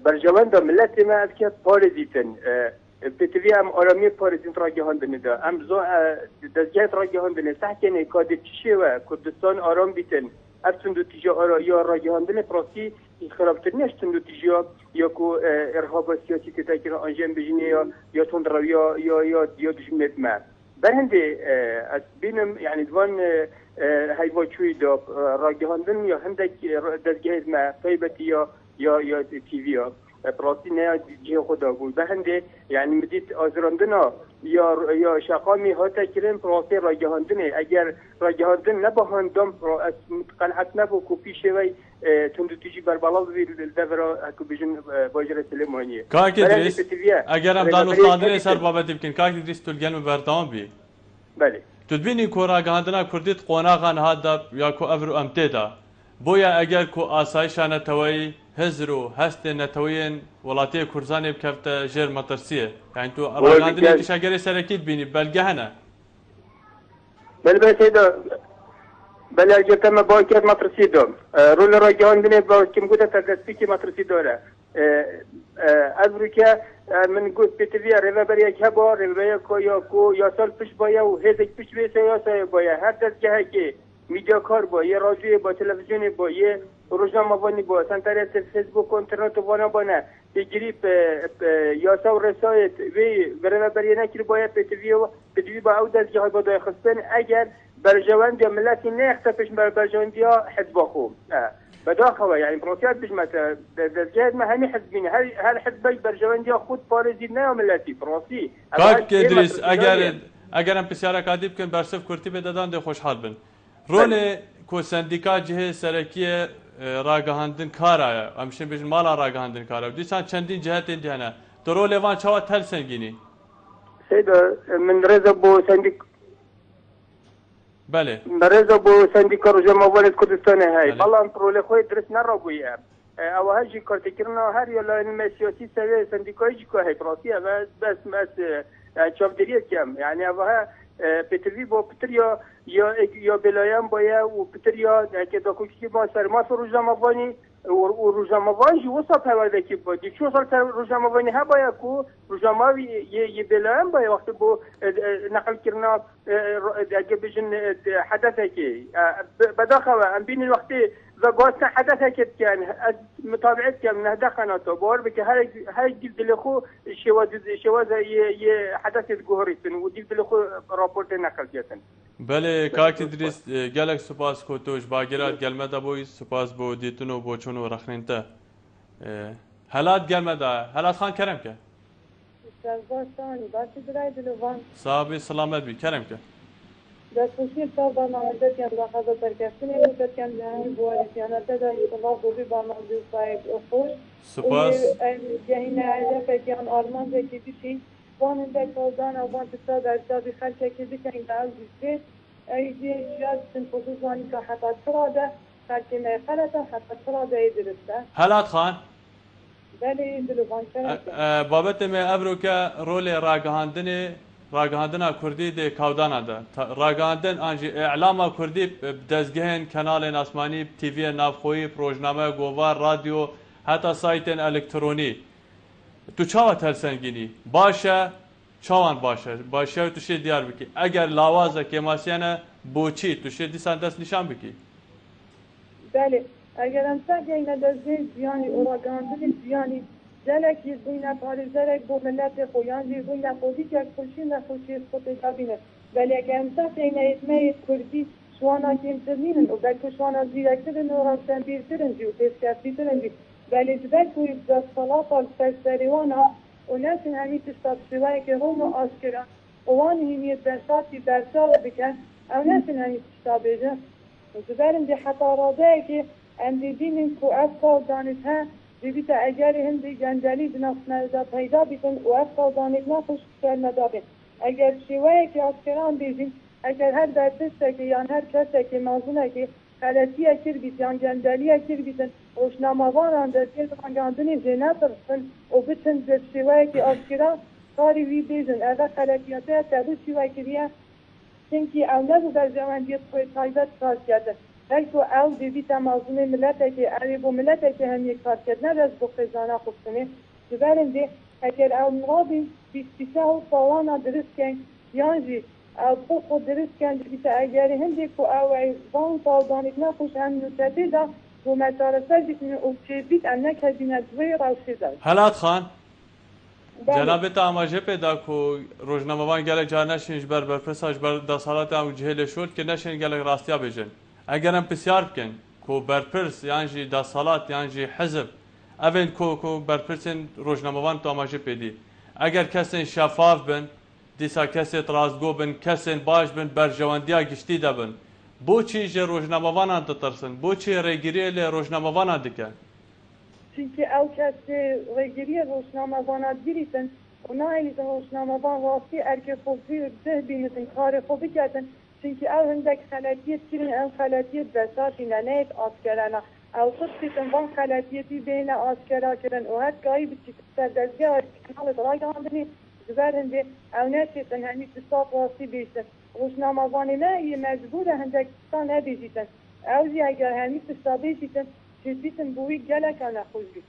Speaker 14: برجوان دا ملت ما افکیت پارزیتن پیتویه هم آرامی پارزین راگهاندنه دا ام زو دزگیت راگهاندنه سحکنه کاده چیشه و کردستان آرام بیتن ابتندو تیجا یا راگهاندن پراسی خرابترین اشتندو تیجا یا کو ارهاب سیاسی که تاکر انجام بجینه یا تندروی یا دشمنت ما برهنده از بینم یعنی دوان هیوا چوی دا راگهاندن یا هندک دزگاه ما طیبتی یا تیوی ها پراسی نه جه خدا بود برهنده یعنی مدید آزراندنا یا شقامی ها تکرین پراسی راگهاندنه اگر راگهاندن نباهندم از قناعت نبو که پیشه وی تندو تیجی بربالا بید دورا اکو بیجن باجر سلیمانیه
Speaker 1: کاک ادریس اگر هم دانستاندن سر بابت بکن کاک ادریس تلگن و بردام بی
Speaker 14: بله
Speaker 1: تدبینی که راگهاندنا کردیت قوناغان هادا یا که افرو امتیدا بویا اگر که آسایش نتوی هزرو هست نتوین ولاتی کردستان بکفت جر مترسیه یعنی تو راگهاندنی کش اگر سرکیت بینی بلگه هنه
Speaker 14: بله سیدا بله اگر تم باکر مترسی دم رول راگهاندنی با کم گوده تدستی که مترسی داره افریقا من گفت بتوی رهبری که با رهبری یا سال پیش باید و هزک پیش بیسه یا سایه باید هر دستگاه که میدیا کار با یه رادیو با تلویزیون با یه روزنامه‌وانی با سنتریت فیسبوک اینترنت وانا بانه بگیری یاسا و رسایت وی برای نکری باید بتوی با او دستگاه با دای خصبن اگر برجوان یا ملتی نه اختفش برجوان یا حزب خو بداخله يعني بروسيات بجمة دزجاد ما هني حزبين هل حزبي برجوان یا خود پارزی نه ملتی بروسی
Speaker 1: کاک ادریس اگر ام بسیار کادیب کن برسف کرتی بدادان ده خوشحال بن رول کو سندیکا جهه سرکی راگهاندن کارا امشن بجن مالا راگهاندن کارا دیسان چندین جهت اندیانه تو رول وان چاوا تل سنگینی
Speaker 14: سيد من رضا بو سندیک
Speaker 1: بله
Speaker 14: رضا بو سندیکا رجما ولد کردستان هاي والله رول خوی درس نرابویه او هجی کارت کرنا هر یا لان سیاسی سوی سندیکای جی که هی پراسی بس چاودریه کم یعنی اوها پتری با پتر یا بلایم باید و پتر یا که داکوکی ما سرماس روزنامه‌وانی و روزنامه‌وان جو وسط پرورده که با دیگه سال روزنامه‌وانی ها باید کو روزنامه یه بلایم باید وقتی با نقل کردن اگه بجن حدثه که بداخل ام بین الوقتی و قاعدنا حدثه که كان متابعت كان من هذا قناته بور بك هاي جلد لخو شواز حدث الجوهريتن وجلد لخو رابورت نقل جاتن
Speaker 1: بله کاک ادریس گلک سپاس کو توش باگرات گلمه دا بوی سپاس بو دیتونو بو چونو رخننته هلات gelmede. Helat Xan Keremke. Sabi selamet bi Keremke.
Speaker 15: دستخوشی تا برنامه که ملاحظه ترکستنی بود که جهانی بواریتیانه تدا الله بوی برنامه صاحب خوش
Speaker 1: سپاس
Speaker 15: جهین عجب فکیان آرمان زکی بیشی وان انده کودان و وان تصاد ارزابی خلچه که بیشن دعال بیشت ایدی شیاد سن خصوصانی که حتی چراده خلچه میخلطه حتی چراده ای درسته
Speaker 1: هلات خان
Speaker 15: بله دلوان چرا
Speaker 1: بابت می ابرو که رول راگهاندنا کردی ده کودانا ده راگهاندن آنجی اعلام کردی دزگهن کانال اسمانی تیوی نافخویی پروژنامه گوار رادیو حتی سایت الکترونی تو چاوه تلسنگینی باشه چاوان باشه تو شی دیار بکی اگر لاوازه که ماسیانه بوچی تو شی دیسان دست نشان بکی
Speaker 15: بله اگر هم سعی این دزگه زیانی راگهاندن زیانی زلک یزوینا پاری زلک با ملت خویان یزوینا خودی که خوشی نخوشی خود جابینه ولی اگه امسا این اسمه کردی شوانا کمترینن و بلکه شوانا زیرکترن و راستن بیرترن جی و پیسکفتیترن جی ولی جبل کوی دست صلاة الفسریوانا و نسین همی تشتاب شوایی که هم آشکران وان همی درساتی درسال بکن او نسین همی تشتاب بیجن و جبرم دی حتی راده که اندی دینن که افکار دانت ها دیویت اگر هندی جنجالی دناسنده پیدا بیتن و افکار دانت نخوش کرده اگر شوایی که آشکران بیجن اگر هر درسته که یا هر کسی که موضوعه که غلطی اکر بیت یا جنجالی اکر بیتن روشنامه‌وان اندر که راگهاندنی زینت رسن و بتن در شوایی که آشکران کاری وی بیجن اگر غلطیاته تبود شوایی که بیه چنکی او نبو در جواندیت خوی تایبت کار کرده بلکه او دیویت موضوع ملته که عریب و ملته که هم یک کار کرد نه از بخزانه خوبتنه جبرن دی اگر او مرابی بیسته و سالانا درست کن یانجی او خود درست کن دیویت اگر هندی که او ایوان سالدانیت نخوش هم نوتده دا و متارسل بیتنه او چه بیت انک هزینه دوی روشی دار
Speaker 1: هلات خان جناب تا آماجه پیدا کو روزنامه‌وان گلک جا نشینش بر پرساج بر دستالات او جهل شد که نشین گلک راستیا بجن اگر هم بسیار بکن کو برپرس یعنی دستالات یعنی حزب اوین کو برپرسن روزنامه‌وان تا آماجه پیدی اگر کسی شفاف بن دیسا کسی ترازگو بن کسی باش بن بر جواندیا گشتی دبن بو چی ج روزنامه‌وان انت ترسن بو چی ریگیری ل روزنامه‌وان دکن
Speaker 15: چونکه او کسی ریگیری روزنامه‌وان دیریتن اونا ایلی روزنامه‌وان راستی ارکه خوبی ده بینتن کار خوبی کردن چونکه او هندک خلطیت کرن او خلطیت بساتی ننید آسکرانه او خود بیتن وان خلطیتی بین آسکرا کرن و هر گاهی بچی سردزگاه کنال راگهاندنی جبر هنده او نشیتن همی تصاب راستی بیشتن روزنامه‌وانی نه یه مجبور هندک تستان نبیجیتن او زی اگر همی تصاب بیشتن چیز بیتن بوی گلکانه خوش بید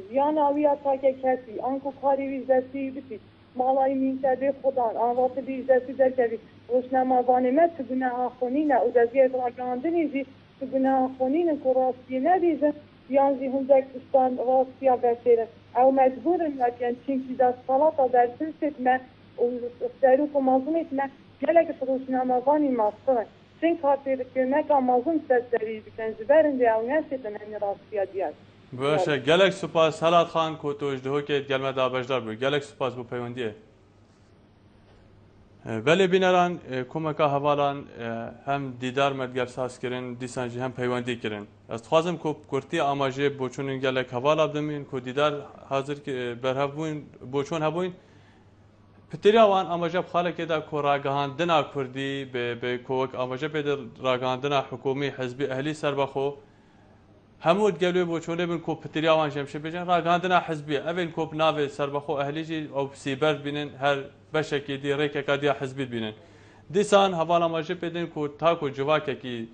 Speaker 15: زیان آوی اتا که کسی آنکو کاری ویزدستی بیتید مالای مینتده خودان آن وقت ویزدستی در کردید روزنامه‌وان ما تو گناه خونینه و دزگیر راگهاندنی زی تو گناه خونینه که راستی نبیزن بیان زی هندک دستان راستی ها بسیرن او مجبورن لکن چینکی دست صلاتا در سلسط ما و سروک و مازونیت ما گلک روزنامه‌وانی ماسترن چین کارتی که نکا مازون سستری بکن زبرن دی او نسیتن همی راستی ها دیاد
Speaker 1: باشه گلک سپاس هلات خان کو تو اجدهو که گلمه دا بجدار بود گلک سپاس بو پیوندیه بله بینران کمکا حوالان هم دیدار مدگر ساز کرن دیسانجی هم پیوندی کرن از خوازم کو کرتی آماجه بوچون گلک حوالا بدمین کو دیدار حاضر که برهبوین بوچون هبوین پتریا وان آماجه بخاله که دا کو راگهاندنا کردی به کوک آماجه به راگهاندنا حکومی حزبی اهلی سربخو همود گلوی بوچونه بین کو پتریا وان جمشه بجن راگهاندنا حزبی اول کو ناو سربخو اهلی جی او سیبر بینن هر بشکی دی ریک کدیا حزبی بینن دیسان حوالا ماجه بدن کو تا کو جواکه کی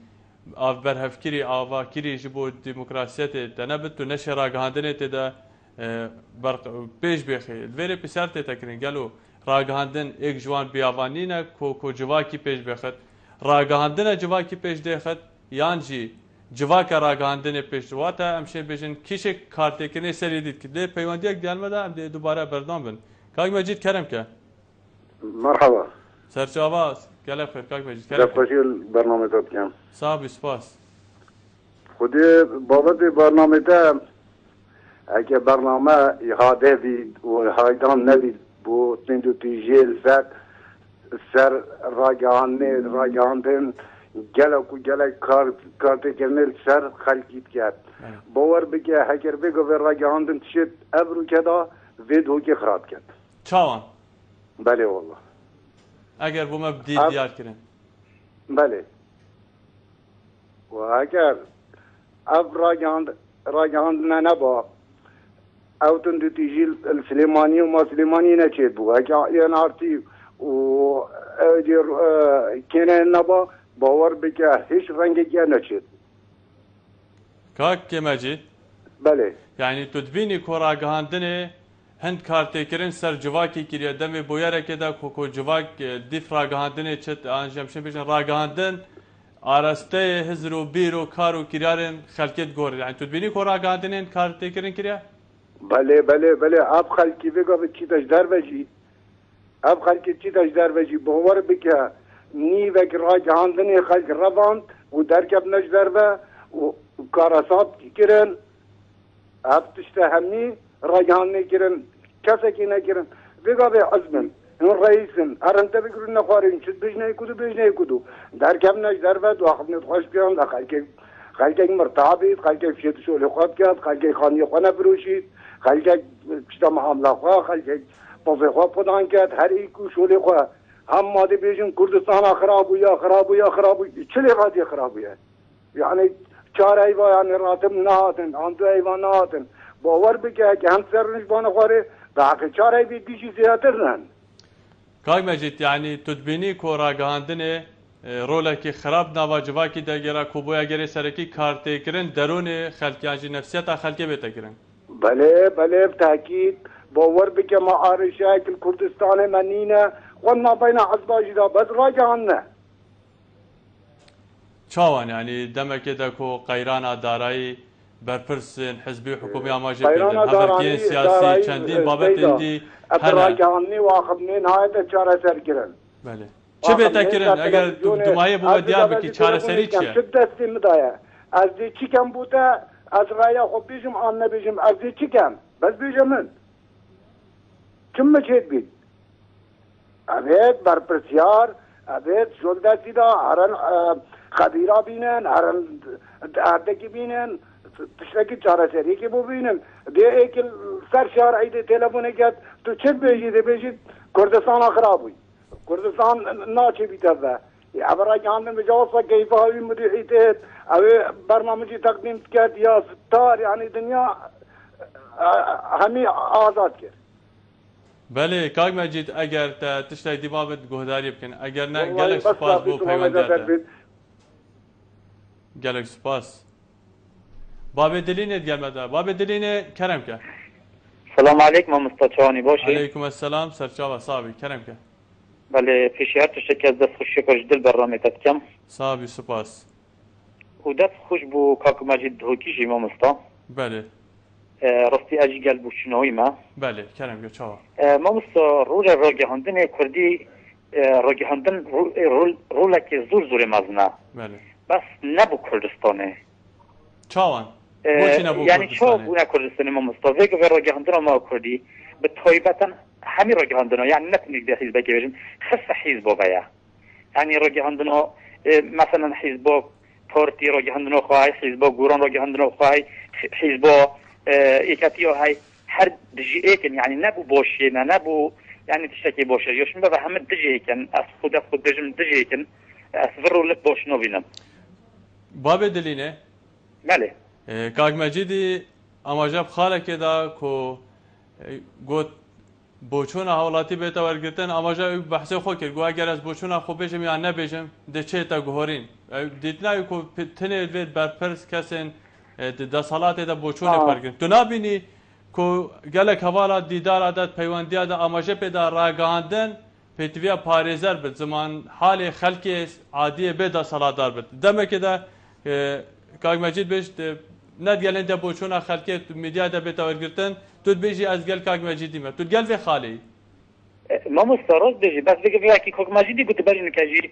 Speaker 1: اف برهفکری اواکری جبو دموکراسیت تنبت تو نشه راگهاندنه تدا پیش بخی وری پسرت تکرین گلو راگهاندن یک جوان بیاوانی نه کو جواکی پیش بخد راگهاندن جواکی پیش دخد یانجی جواک راگهاندن پیش واتا امشه بجن کیش کارت کنه سری دید که پیوندی یک دیالمه ده ام دوباره بردام بن کاک مجید کرم که
Speaker 16: مرحبا
Speaker 1: سرچاواز گله بخیر کاک مجید کرم
Speaker 16: خوشی برنامه داد کم
Speaker 1: صاحب سپاس
Speaker 16: خودی بابت برنامه ده اگه برنامه احاده بید و هایدان نبید بو تندو تیجیل سر راگاندن گلک و گلک کارت کرنل سر خلقیت کرد باور بگه هکر بگه و راگاندن تشد ابرو کدا وید هوکی خراب کرد
Speaker 1: چاوان
Speaker 16: بله والله
Speaker 1: اگر بوم بدید دیار کرن
Speaker 16: بله و اگر اب راگاندن نبا او تندو تیجیل السليماني وما سليماني نشيد بو اگر ينارتي و کنه نبا باور بکه هیچ رنگی نشد
Speaker 1: کاک مجید
Speaker 16: بله
Speaker 1: یعنی تو دبینی که راگهاندنه هند کارتکرین سر جواکی کریه دمی بویره که دا که جواک دیف راگهاندنه چت انجام شد بیشن راگهاندن آراسته هزر و بیر و کار و کریارن خلکت گوره یعنی تو دبینی که راگهاندنه کارتکرین کریه
Speaker 16: بله اب خلکی بگه به چی تجدر بجید اب خلکی چی تجدر بجید باور بکه نیوک راگهاندنه خلک رواند و درکب نجدر به و کاراسات کرن اب تشته همنی راگهاندنه کرن کسی که نکرن بگه به عزمن اون رئیسن ارنته بگرون نخوارین چود بجنه کدو درکب نجدر به دو اخبنیت خوش بیان ده خلک مرتابید خلک فشت شولی خواب کرد خلک خانی خواه نبروشید خلک پشتا معامله خواه خلک پافه خواه پدان کرد هر ایکو شولی خواه هم ماده بیشن کردستان خرابویا چلی غادی خرابویا یعنی 4 ایوا یعنی راتم نهاتن آن 2 ایوا نهاتن باور بکه که هم سرنش بانه خواره به حق 4 ایوی دیشی زیادتر نن
Speaker 1: کاک مجید یعنی تدبینی که راگهاندنه رولکی خراب نواجواکی دگیره کوبویا گری سرکی کارتی کرن درون خلقیانجی نفسیت خلقی بیتا کرن
Speaker 16: بله تاکید باور بکه معارشه که کردستان منینه قلنا بين عزباجي دا بس راجعنا
Speaker 1: چاوان یعنی دمک دکو قیران دارایی برپرسن حزبی حکومی آماجه بیدن هفرکین سیاسی چندین بابت اندی
Speaker 16: راجعني واخبني نهاية چاره سر کرن
Speaker 1: بله چه بیتا کرن اگر دمایه بود دیار بکی چاره سری چیه؟
Speaker 16: شد دستی مدایا از دی چی کم بوده از رایا خب بیشم آن نبیشم از دی چی کم بس بیشم من کم مچید بید اوید برپرسیار اوید جلدتی دا هرن خبیرا بینن هرن اردکی بینن تشتکی چاره سری که بو بینن دیه ایک سر شارعی دی تلفونه کرد تو چه بیشید کردستان خراب ہوئی کردستان ناچه بیتر ابرای کاندن بجواسا کیفه هایی مدیحیتت اوی برنامجی تقدیم کرد یا ستار یعنی دنیا همی آزاد کرد
Speaker 1: بله کاک مجید اگر تشتای دیوابت گهداری بکن اگر نه گلک سپاس بو پیونداته گلک سپاس باب دلینت گلمده باب دلینه کرم که
Speaker 17: سلام علیکم مستچانی باشی
Speaker 1: علیکم السلام سرچاوه صاحبی کرم که
Speaker 17: بله پیشی هر تشتکی از دست خوشی کش دل برنامه‌تت کم
Speaker 1: صاحبی سپاس
Speaker 17: و دست خوش بو کاک مجید هوکیش امام مستا
Speaker 1: بله
Speaker 17: راستی اجی گل بو شنوی ما
Speaker 1: بله کرم که چاوه
Speaker 17: ما مستا رول راگهاندن کردی راگهاندن رولکی زور مزنه
Speaker 1: بله
Speaker 17: بس نبو کردستانه
Speaker 1: چاوان
Speaker 17: یعنی چاو بو کردستانه ما مستا ویگه و راگهاندن ما کردی به طایبتا همین راگهاندن یعنی نتونید به حزب بگیریم خص حزب بایا یعنی راگهاندن مثلا حزب پارتی راگهاندن خواهی حزب گوران راگهاندن خواهی حزب ایکاتی های هر دجی ایکن یعنی نبو باشه نبو یعنی تشکی باشه یوشم به همه دجی ایکن از خود دجم دجی ایکن از ورولت باش نبینم
Speaker 1: باب دلینه
Speaker 17: بله
Speaker 1: کاک مجیدی اماجب خاله که دا کو گوت بوچون حوالاتی بهتا ورگرتن اماجا بحث خو کرد گو اگر از بوچون خو بجم یا نبجم ده چه تا گهورین دیتنا کو تنه وید برپرس کسن د صلات د بوچون فرق تو نبینی کو گلک حوالا دیدار عادت پیوندیا د اماجه پیدا راگاندن پتویا پاریزر به زمان حال خلق عادی به د صلاتدار به دمه که دا کاگ مجید بهش ند گلن د بوچون خلق میدیا د بهتا ورگرتن تو بیجی از گل کاگ مجیدی ما تو گل و خالی
Speaker 17: ما مستراز بیجی بس بگه که کاگ مجیدی گفت برین کجی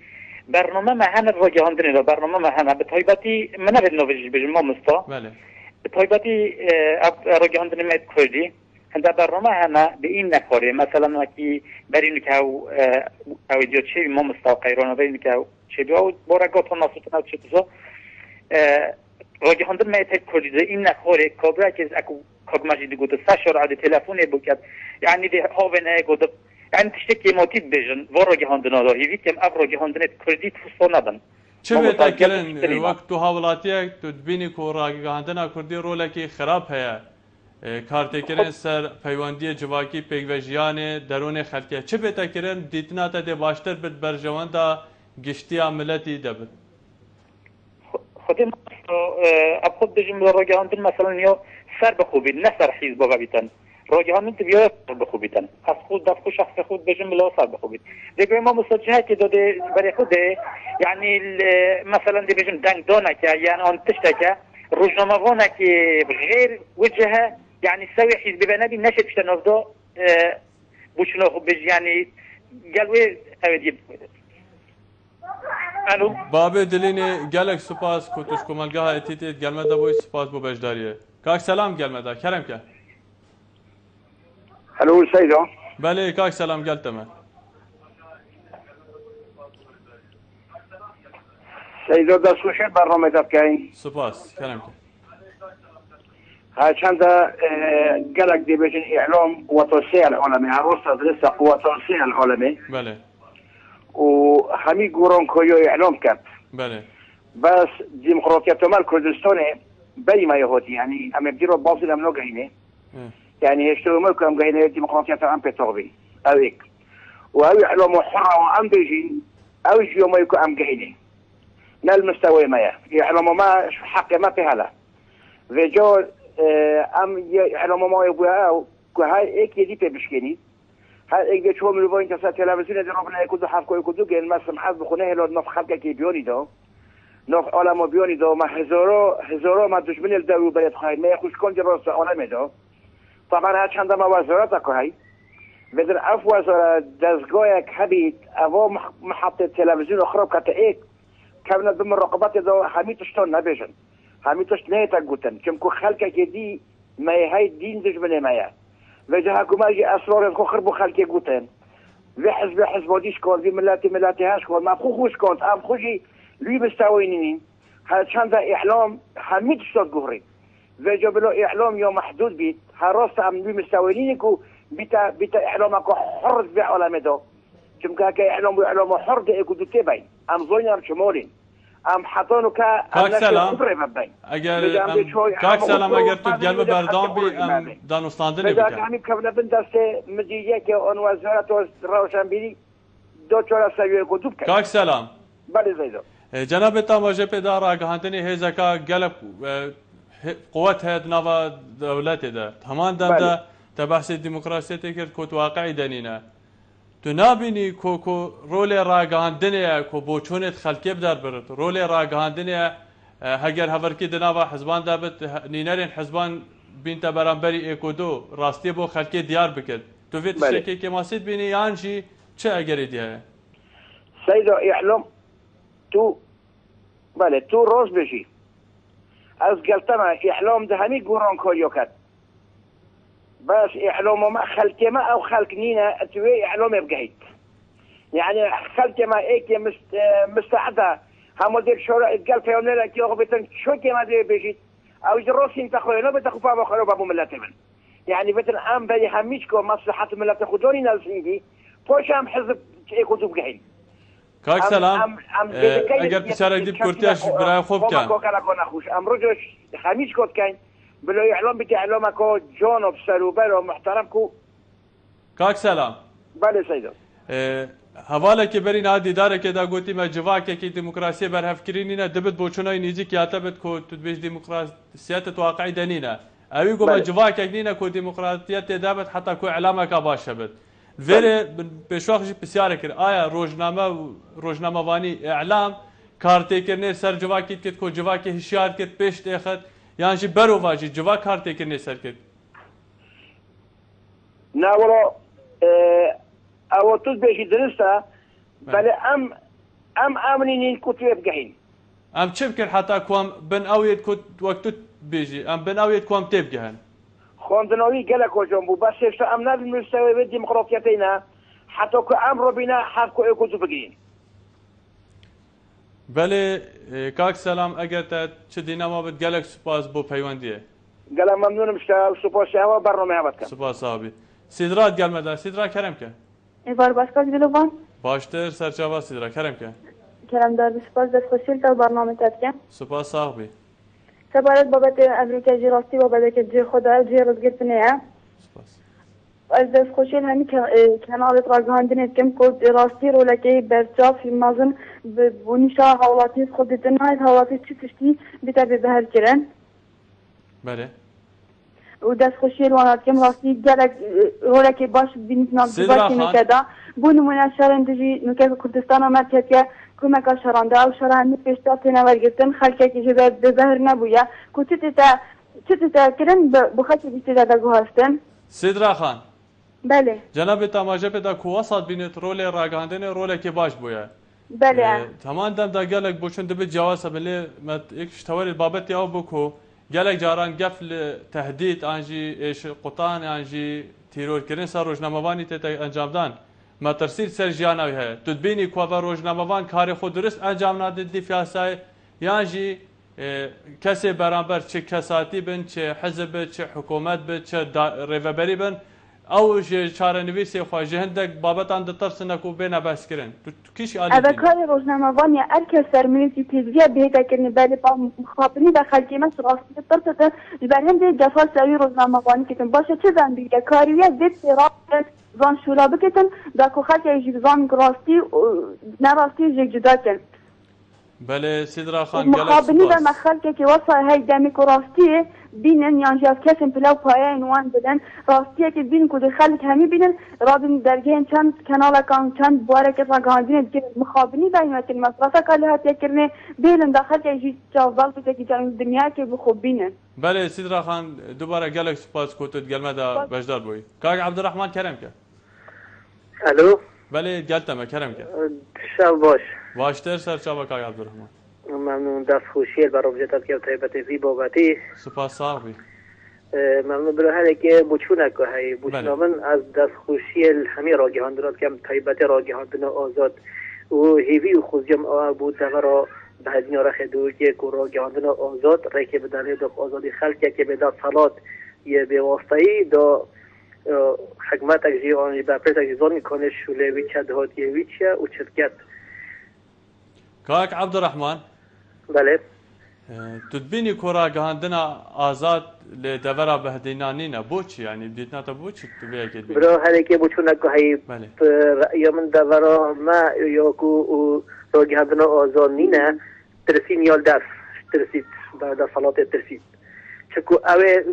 Speaker 17: برنامه مهن راگهاندن را برنامه مهن به طایبتی من نبید نویجی بیجی ما مستا
Speaker 1: بله
Speaker 17: طيبتي رجعنا نمت كردي هذا برنامج هنا بين نخوره مثلا وقتی برینی که او دیو چی ما مستقیران برینی که چی دو بورگات و ناسوتنا چی تو رجعنا نمت کردی این نخوره کابرا که اكو کاغماجی دیگه تو ساشور عادی تلفنی بکد یعنی ده هاونه گود یعنی تشتکی موتید بیشن و رجعنا نادر هیچ کم اب رجعنا نمت کردی تو ندن
Speaker 1: چه بتکرن وقت تو حوالاتیه تو بینی که راگهاندنا کردی رولکی خراب هیا کارتکرن سر پیوندی جواکی پیگوژیان درون خلقیه چه بتکرن دیتنا تا ده باشتر بد برجوان دا گشتی عملتی دبد
Speaker 17: خودم اب خود بجیم راگهاندن مثلا نیو سر بخوبی نه سر حزب بابیتن راجعان تبيه بخوبيتن خاص خود دفع شخص خود بجم لا صار بخوبيت دیگه ما مسجهات داده برای خوده يعني مثلا دي بجم دنگ دونا که يعني آن تشتكى روزنامه وانا که غير وجهه يعني سوي حزب بنادي نشد في نفضه بوشنا خب بج يعني قالوا اودي الو
Speaker 1: بابه دلینه گلک سپاس کوتوش کوملگاه اتیت گلمدا بو سپاس بو بجداریه کاک سلام گلمدا کرم که
Speaker 16: الو سيدو
Speaker 1: بله کاک سلام گلتمه
Speaker 16: سيدو دا سوشل برنامه تبكين
Speaker 1: سپاس کرم که
Speaker 16: هرچند قالك دي بيجن اعلام وتوسيع العالمي عروس تدرس وتوسيع العالمي
Speaker 1: بله
Speaker 16: وهمي قرون كويو اعلام كاب
Speaker 1: بله
Speaker 16: بس ديمقراطية مال كردستاني بي ما يهودي يعني اما بديروا باصل ام نوغيني يعني يشتروا ملكو ام غيني ديمقراطية ام بيتوغبي او هيك وهو اعلام حرة وام بيجين او يجيو ملكو ام غيني نال مستوى ما يعلموا ما حق ما في هلا وجو ام يعلموا ما يبغوا كهاي ايك يدي بمشكني هاي ايك بيشوا من البوين تسا تلفزيون دي ربنا يكودو حفكو يكودو جن ما سمحت بخونه لو نف خلق كي بيوني دو نف علما بيوني دو ما هزارو ما دشمن الدولو بيت خاي ما يخوش كون جراس عالم دو طبعا ها چند ما وزارت كهاي بدر اف وزارت دزگاه كبيت او محطه تلفزيون خراب كت ايك كمنا ضمن الرقابات دو هميتشتون نبيجن هميتش نيتا قوتن كمكو خلقك دي ما هاي دين دجمن مايا وجهكم اجي اسرار خو خربو خلقي قوتن وحزب ديش كون في ملاتي هاش كون ما خوش كونت ام خوشي لي مستوينين هاد چند اعلام هميتشتون قهري وجبلو اعلام يوم محدود بيت هراست ام لي مستوينين كو بيتا اعلامك حر بعالم دو كم كا اعلام حر ده يكون تبعي ام زوينر شمولين ام حطانو كا
Speaker 1: کاک سلام اگر کاک سلام اگر تو گلم بردام بی ام دانستاندنی بکن
Speaker 16: همین کبنه بین دست مدیریه که اون وزارت و روشنبینی دو چهار سویه کدوب کرد
Speaker 1: کاک سلام
Speaker 16: بله زیدو
Speaker 1: جناب تماجه پیدا راگهاندنی هیزکا گلب قوت هید نوا دولت ده همان دم ده تبحث دموکراسی تکرد کت واقعی دنینه تو نابینی کو رول راگهاندنه کو بوچونت خلکی بدار برد رول راگهاندنه هگر هورکی دناوا حزبان دابت نینرین حزبان بینتا برانبری اکودو راستی بو خلکی دیار بکد تو ویت شکی که ماسید بینی یانجی چه اگری دیه
Speaker 16: سیدو اعلام تو بله تو روز بشی از قلتما اعلام ده همی گوران کاریو کد بس اعلام ما خلق ما او خلق نينا توي اعلام بقيت يعني خلق ما ايك مستعده هم دير شورا قال فيونا لك يا بتن شو كما دي بيجي او جروسي انت خويا بتاخذ بابا خرب ابو ملاتبن يعني بتن ام بلي هميشكو مصلحه ملات خدوني نالسينجي فوش ام حزب يكونوا بقيت
Speaker 1: کاک سلام اگر بسیار دیب کرتیش برای خوب کن
Speaker 16: ام رجوش هميشكو كان بلو اعلام بتاع اعلامك جانب سروبر ومحترم کو
Speaker 1: کاک سلام
Speaker 16: بله سیدو
Speaker 1: حواله که برین عادی داره که دا گوتی ما جواکه که دموکراسی بر هفکرینی نه دبت بوچونای نیزی که آتبت کو تدبیش دموکراسیت واقعی دنینه اوی گو ما جواکه نینه کو دموکراسیت دابت حتی کو اعلامك باشه بد وره بشواخش بسیار کر آیا روزنامه وانی اعلام کارتی کرنه سر جواکی کت کو جواکی هشیار کت پیش تخت یعنی جی برو واجی جوا کارتی کرنه سر کت
Speaker 16: نه ولا او تو بيجي درستا بل ام امنين كتب جهين
Speaker 1: ام چه بکر حتی کوام بن اوید کت وقت بيجي ام بناويت كوم تبقهن
Speaker 18: خواندناوی گله کجام بود بس شتا ام نبی مستوی دموکراتیتینا حتی که امر بنا حق کو اکو بگین
Speaker 1: بله کاک سلام اگر تا چه دینما بد گلک سپاس بو پیوندیه
Speaker 18: گله ممنونم شتا سپاس هوا برنامه هات کن
Speaker 1: سپاس صاحبی سیدرات گلمدا سیدرا کرم که
Speaker 19: ایوار باشکاش دلوان
Speaker 1: باشتر سرچاوا سیدرا کرم که
Speaker 19: کرم دار سپاس دست خوشیل تا برنامه تات کن
Speaker 1: سپاس صاحبی
Speaker 19: سپارت بابت امریکا جی راستی بابت که جی خدا جی رزگرتنه از دست خوشیل همی کنال راگهاندن کم کود راستی رو لکی برچاف مازن بونیشا حوالاتی خودتن های حوالاتی چی تشتی بیتا بهر کرن
Speaker 1: بله
Speaker 19: و دست خوشیل وانات کم راستی گلک رو لکی باش بینید نابزباتی نکدا بون منشارن دجی نکه کردستان آمد که کمک شرانده او شرانی پیشتاتی نورگستن خلکه که جبه بزهر نبویا که چی تا کرن بخاطی بیشتی دادگو هستن
Speaker 1: سیدرا خان
Speaker 19: بله
Speaker 1: جناب تماجه پیدا کواسات بینید رول راگهاندن رول که باش بویا
Speaker 19: بله
Speaker 1: تمام دم دا گلک بوشن دبی جواز بله مت یک شتوری بابت او بکو گلک جاران قفل تهدید انجی ايش قطان انجی تیرور کردن سر روزنامه‌وانی ته انجام دادن ما ترسیل سر جیانوی های تدبینی کو و روزنامه‌وان کار خود درست انجام ندادی فیاسای یانجی کسی برانبر چه کساتی بن چه حزب چه حکومت بن چه ریوبری بن او چارەنویسی خۆی ji هەندێک بابەتان دەتەرسنە و بێنە باسکردن کیش
Speaker 19: ئەvە کاری ڕۆژنامەوانە هەر کەس سەرمەرزی تێزیە بهێتەکردنی بەری مخاطبینی بە خەڵکی مەس ڕاستی تەرسەتە بەر هەندێک دەفەر سەوی ڕۆژنامەوانی کردن باشە چه زەنبیرە کاریە دێت ڕاست زان شورا بکەن داکو خەڵکی زان ڕاستی نەڕاستی ژێک جوداکەن
Speaker 1: بله سیدرا خان
Speaker 19: مخابنی و مخالکه که واسه های دمیک راستی بینن یا جاز کسیم پلاو پایه نوان بدن راستیه که بین کود خلک همی بینن رابین درگه چند کانال کان چند باره که راگاندین که مخابنی و اینو که مصرف کالی هاتیه کرنه بیلن داخل که جی جوال بده که جان دنیا که بخوب بینن
Speaker 1: بله سیدرا خان دوباره گلک سپاس کوتت گلمه دا بجدار بوی کاک عبدالرحمن کرم که
Speaker 4: الو
Speaker 1: بله گلتمه کرم که
Speaker 4: شب باش
Speaker 1: باشتر سرچاوه کاک عبدالرحمن
Speaker 4: ممنون دست خوشیل برای وجودت که طیبت زی بابتی
Speaker 1: سپاس صاحبی
Speaker 4: ممنون برای هر که بچونه که هی بچونه من از دست خوشیل همه راگهاندن دارد که طیبت راگهاندن آزاد و هیوی و خوزیم آه بود دورا به هزینه را خدوی که راگهاندن آزاد رای که بدانه دا آزادی خلقی که به دا صلات یه به واسطهی دا حکمت اگزی آنجی برپرس اگزی زانی کنه شوله وی چه دهات یه وی چه و چدکت
Speaker 1: کاک عبدالرحمن
Speaker 4: بله
Speaker 1: تدبینی کورا گهاندنا آزاد لدورا بهدینانینا بوچی یعنی بدیتنا تا بوچی تو بیایی که
Speaker 4: برا هر که بوچونا که هی رأی من دورا ما یا کو را گهاندنا آزاد نینه ترسی نیال درس ترسید بعد صلات ترسید چکو اوه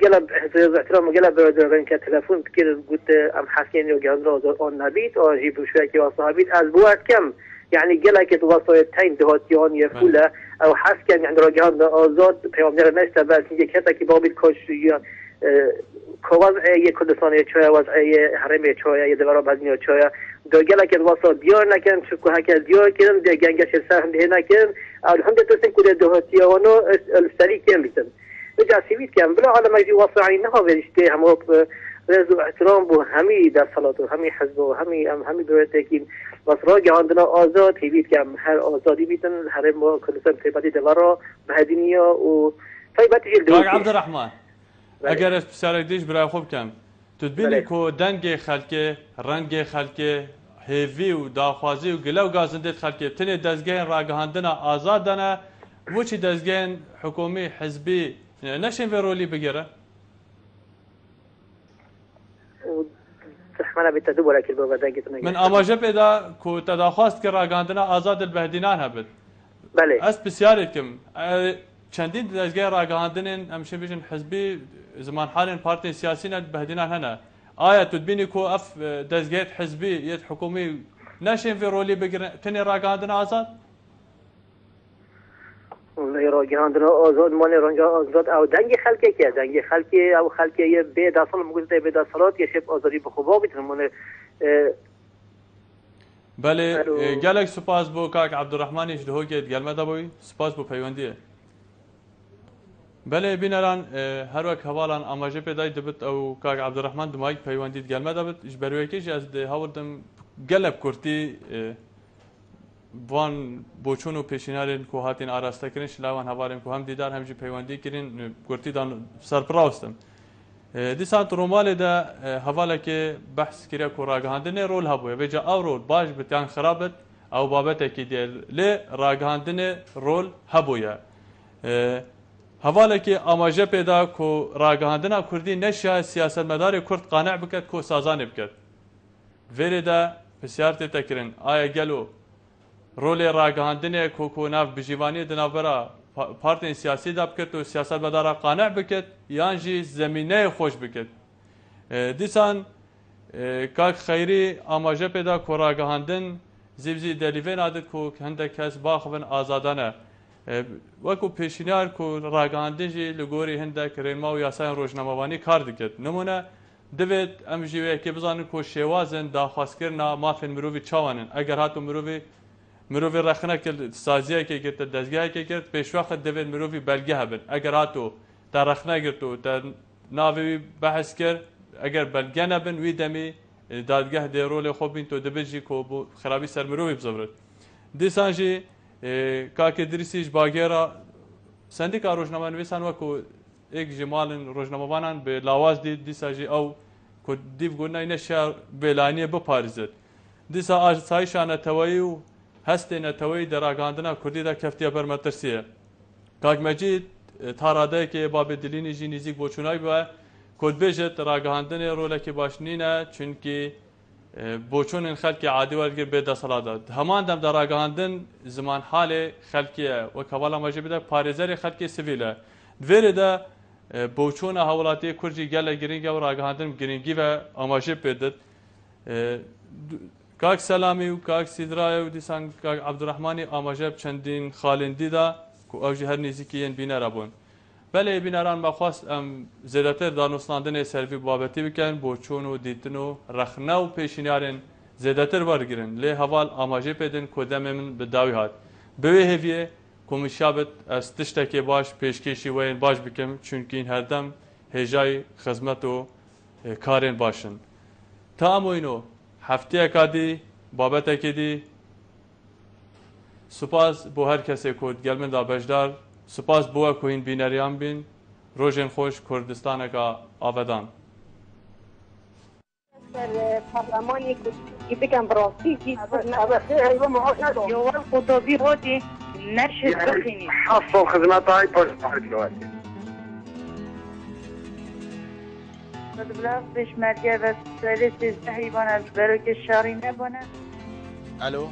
Speaker 4: گلب احترام گلب برادران که تلفن بکر گوت ام حسین یا گهاندنا آزاد آن نبید آن جی بوشوی که واسه از بوات کم يعني قالك توصيتين دهاتيان يفوله او حس كان يعني راجعان آزاد پیامبر نشته بس یک حتا که بابی کشیان کوضع یک کردستان چویا وضع حرم چویا یه دورا بدنی چویا دو قالك الوصل دیار نکن چکو هک دیار کردن ده گنگش سهم ده نکن الحمد لله کل دهاتیانو السری کم بیتن اجا سیویت کم بلا على ما وصعين نها ورشته هم رضا احترام بو همی در صلات و همی حزب و همی دورته که بس راگهاندن آزاد هیوید که هر آزادی بیتن هر ما کلسم طیبتی دورا بهدینیا و طیبتی جل
Speaker 1: دوکی عبدالرحمن اگر از بسیارک دیش برای خوب کم تدبینی که دنگ خلکه رنگ خلکه هیوی و داخوازی و گلو گازندید خلکه تنی دزگین راگهاندن آزاد دانه وچی دزگین حکومی حزبی نشین و رولی بگیره
Speaker 4: تحمل بالتدبر اكل بابا
Speaker 1: من اماجه پیدا کو تداخواست که راگاندنا آزاد البهدینان هبد
Speaker 4: بله
Speaker 1: اس بسیارتکم چندین دزگاه راگاندنن امشه بیشن حزبی زمان حال پارتی سیاسی البهدینان هنا آیا تدبینی کو اف دزگاه حزبی یت حکومی نشین في رولی بگیرن تنی راگاندنا آزاد
Speaker 4: راگهاندن آزاد مال رنجا آزاد او دنگ خلقی او خلقی به داخل موجود به داخلات یه شب آزادی به خوبا بیتن مال
Speaker 1: بله گلک سپاس بو کاک عبدالرحمنیش دهو که گلمه دا بوی سپاس بو پیوندیه بله بینران هر وقت حوالان آماجه پیدای دبت او کاک عبدالرحمن دمایک پیوندید گلمه دبت اجبروی کیش از ده هاوردم گلب کرتی وان بوچون و پیشینارین که هاتین آراسته کرین شلاوان حوالین که هم دیدار همجی پیوندی کرین کرتی دان سرپراستم دیسان رومال ده حواله که بحث کریا که راگهاندن رول هبویه و جا او رول باش بتیان خرابت او بابت که دیل لی راگهاندن رول هبویه حواله که آماجه پیدا که راگهاندن کردی نشه سیاست مدار کرد قانع بکد که سازان بکد ویره ده بسیار تکرین آیا گلو رول راگهاندن که ناف بجیوانی دنابرا پارتی سیاسی دا بکد و سیاست مدار قانع بکد یان جی زمینه خوش بکد دیسان کاک خیری آماجه پیدا که راگهاندن زیبزی دلیوین عادت که هنده کس باخوان آزادانه وەکو پێشینیار و ڕاگەاندنجی لە گۆری هەندێک ڕێنما و یاسایان ڕۆژنامەوانی کار دەکرد نمونە دەبێت ئەم ژێوەیەکی بزانن کۆ شێوازن داخوازکردنا مافێن مرۆڤی چاوانن ئەگەر هاتو مرۆڤی ڕەخنە کرد سازیەکێ کرد دەستگایەکێ کرد پێشوەخت دەبێت مرۆڤی بەلگە هەبن ئەگەر هاتو تا ڕەخنە گرت و تا ناوی بەحث کرد ئەگەر بەلگە نەبن وی دەمی دادگەه دێڕۆ لێ خۆ بین تۆ دەبێژی کۆ بۆ خراپی سەر مرۆڤی بزەبرێت دیسانجی کاکی دریسیش باگیرا سندیکا روزنامه‌نویسان وەکو یک جمالن روزنامه‌وانان به لاواز دیساجی او کو دیو گونای نشار بلانی بپارزد دیسا آسایشان توی و هست نتوی دراگاندنا کردی دا کفتیا برمترسیه کاک مجید تاراده که باب دلینی جی نزیک بوچونای با کد بجت راگاندن رولکی باشنینه چونکی بوچون خلقی عادی ولگر به دستالات همان دم دراگاندن زمان حال خلقیه و کوالا مجبور پارێزەری خلقی سیویله دوێرە دا بوچون هەوڵاتی کورجی گەلە گرنگە و راگاندن گرنگی و ئاماژە پێدت کاک سەلامی و کاک سیدرایە و دیسان کاک عەبدوڕەحمانی ئاماژە چەندین خاڵندیدا و ئەوژی هەر نزیکیەن بینەرە بوون بله بینران بخواست زیادتر دانستاندن سروی بابتی بکن بوچون و دیتن و رخنه و پیشینیارن زیادتر برگیرن لی حوال آماجه پیدن کدام من به داوی هات به هیویه کمیشابت از تشتکی باش پیشکشی وین باش بکم چونکه این هر دم هجای خدمت و کارن باشن تا اموینو هفته کادی بابت کدی سپاس بو هر کسی کود گلمن دا بجدار سپاس بووە کوین بینەریان بین ڕۆژێن خۆش کوردستانەکە ئاڤدان
Speaker 20: پارلمانی که بگم براستی یوال خطابی هاتی نشد بخینید
Speaker 16: حصل خدمت های پشتواری دلوقتي
Speaker 20: بلاغ بشمرگه و سالی 13 ایوان از بروک شاری نبانه
Speaker 6: الو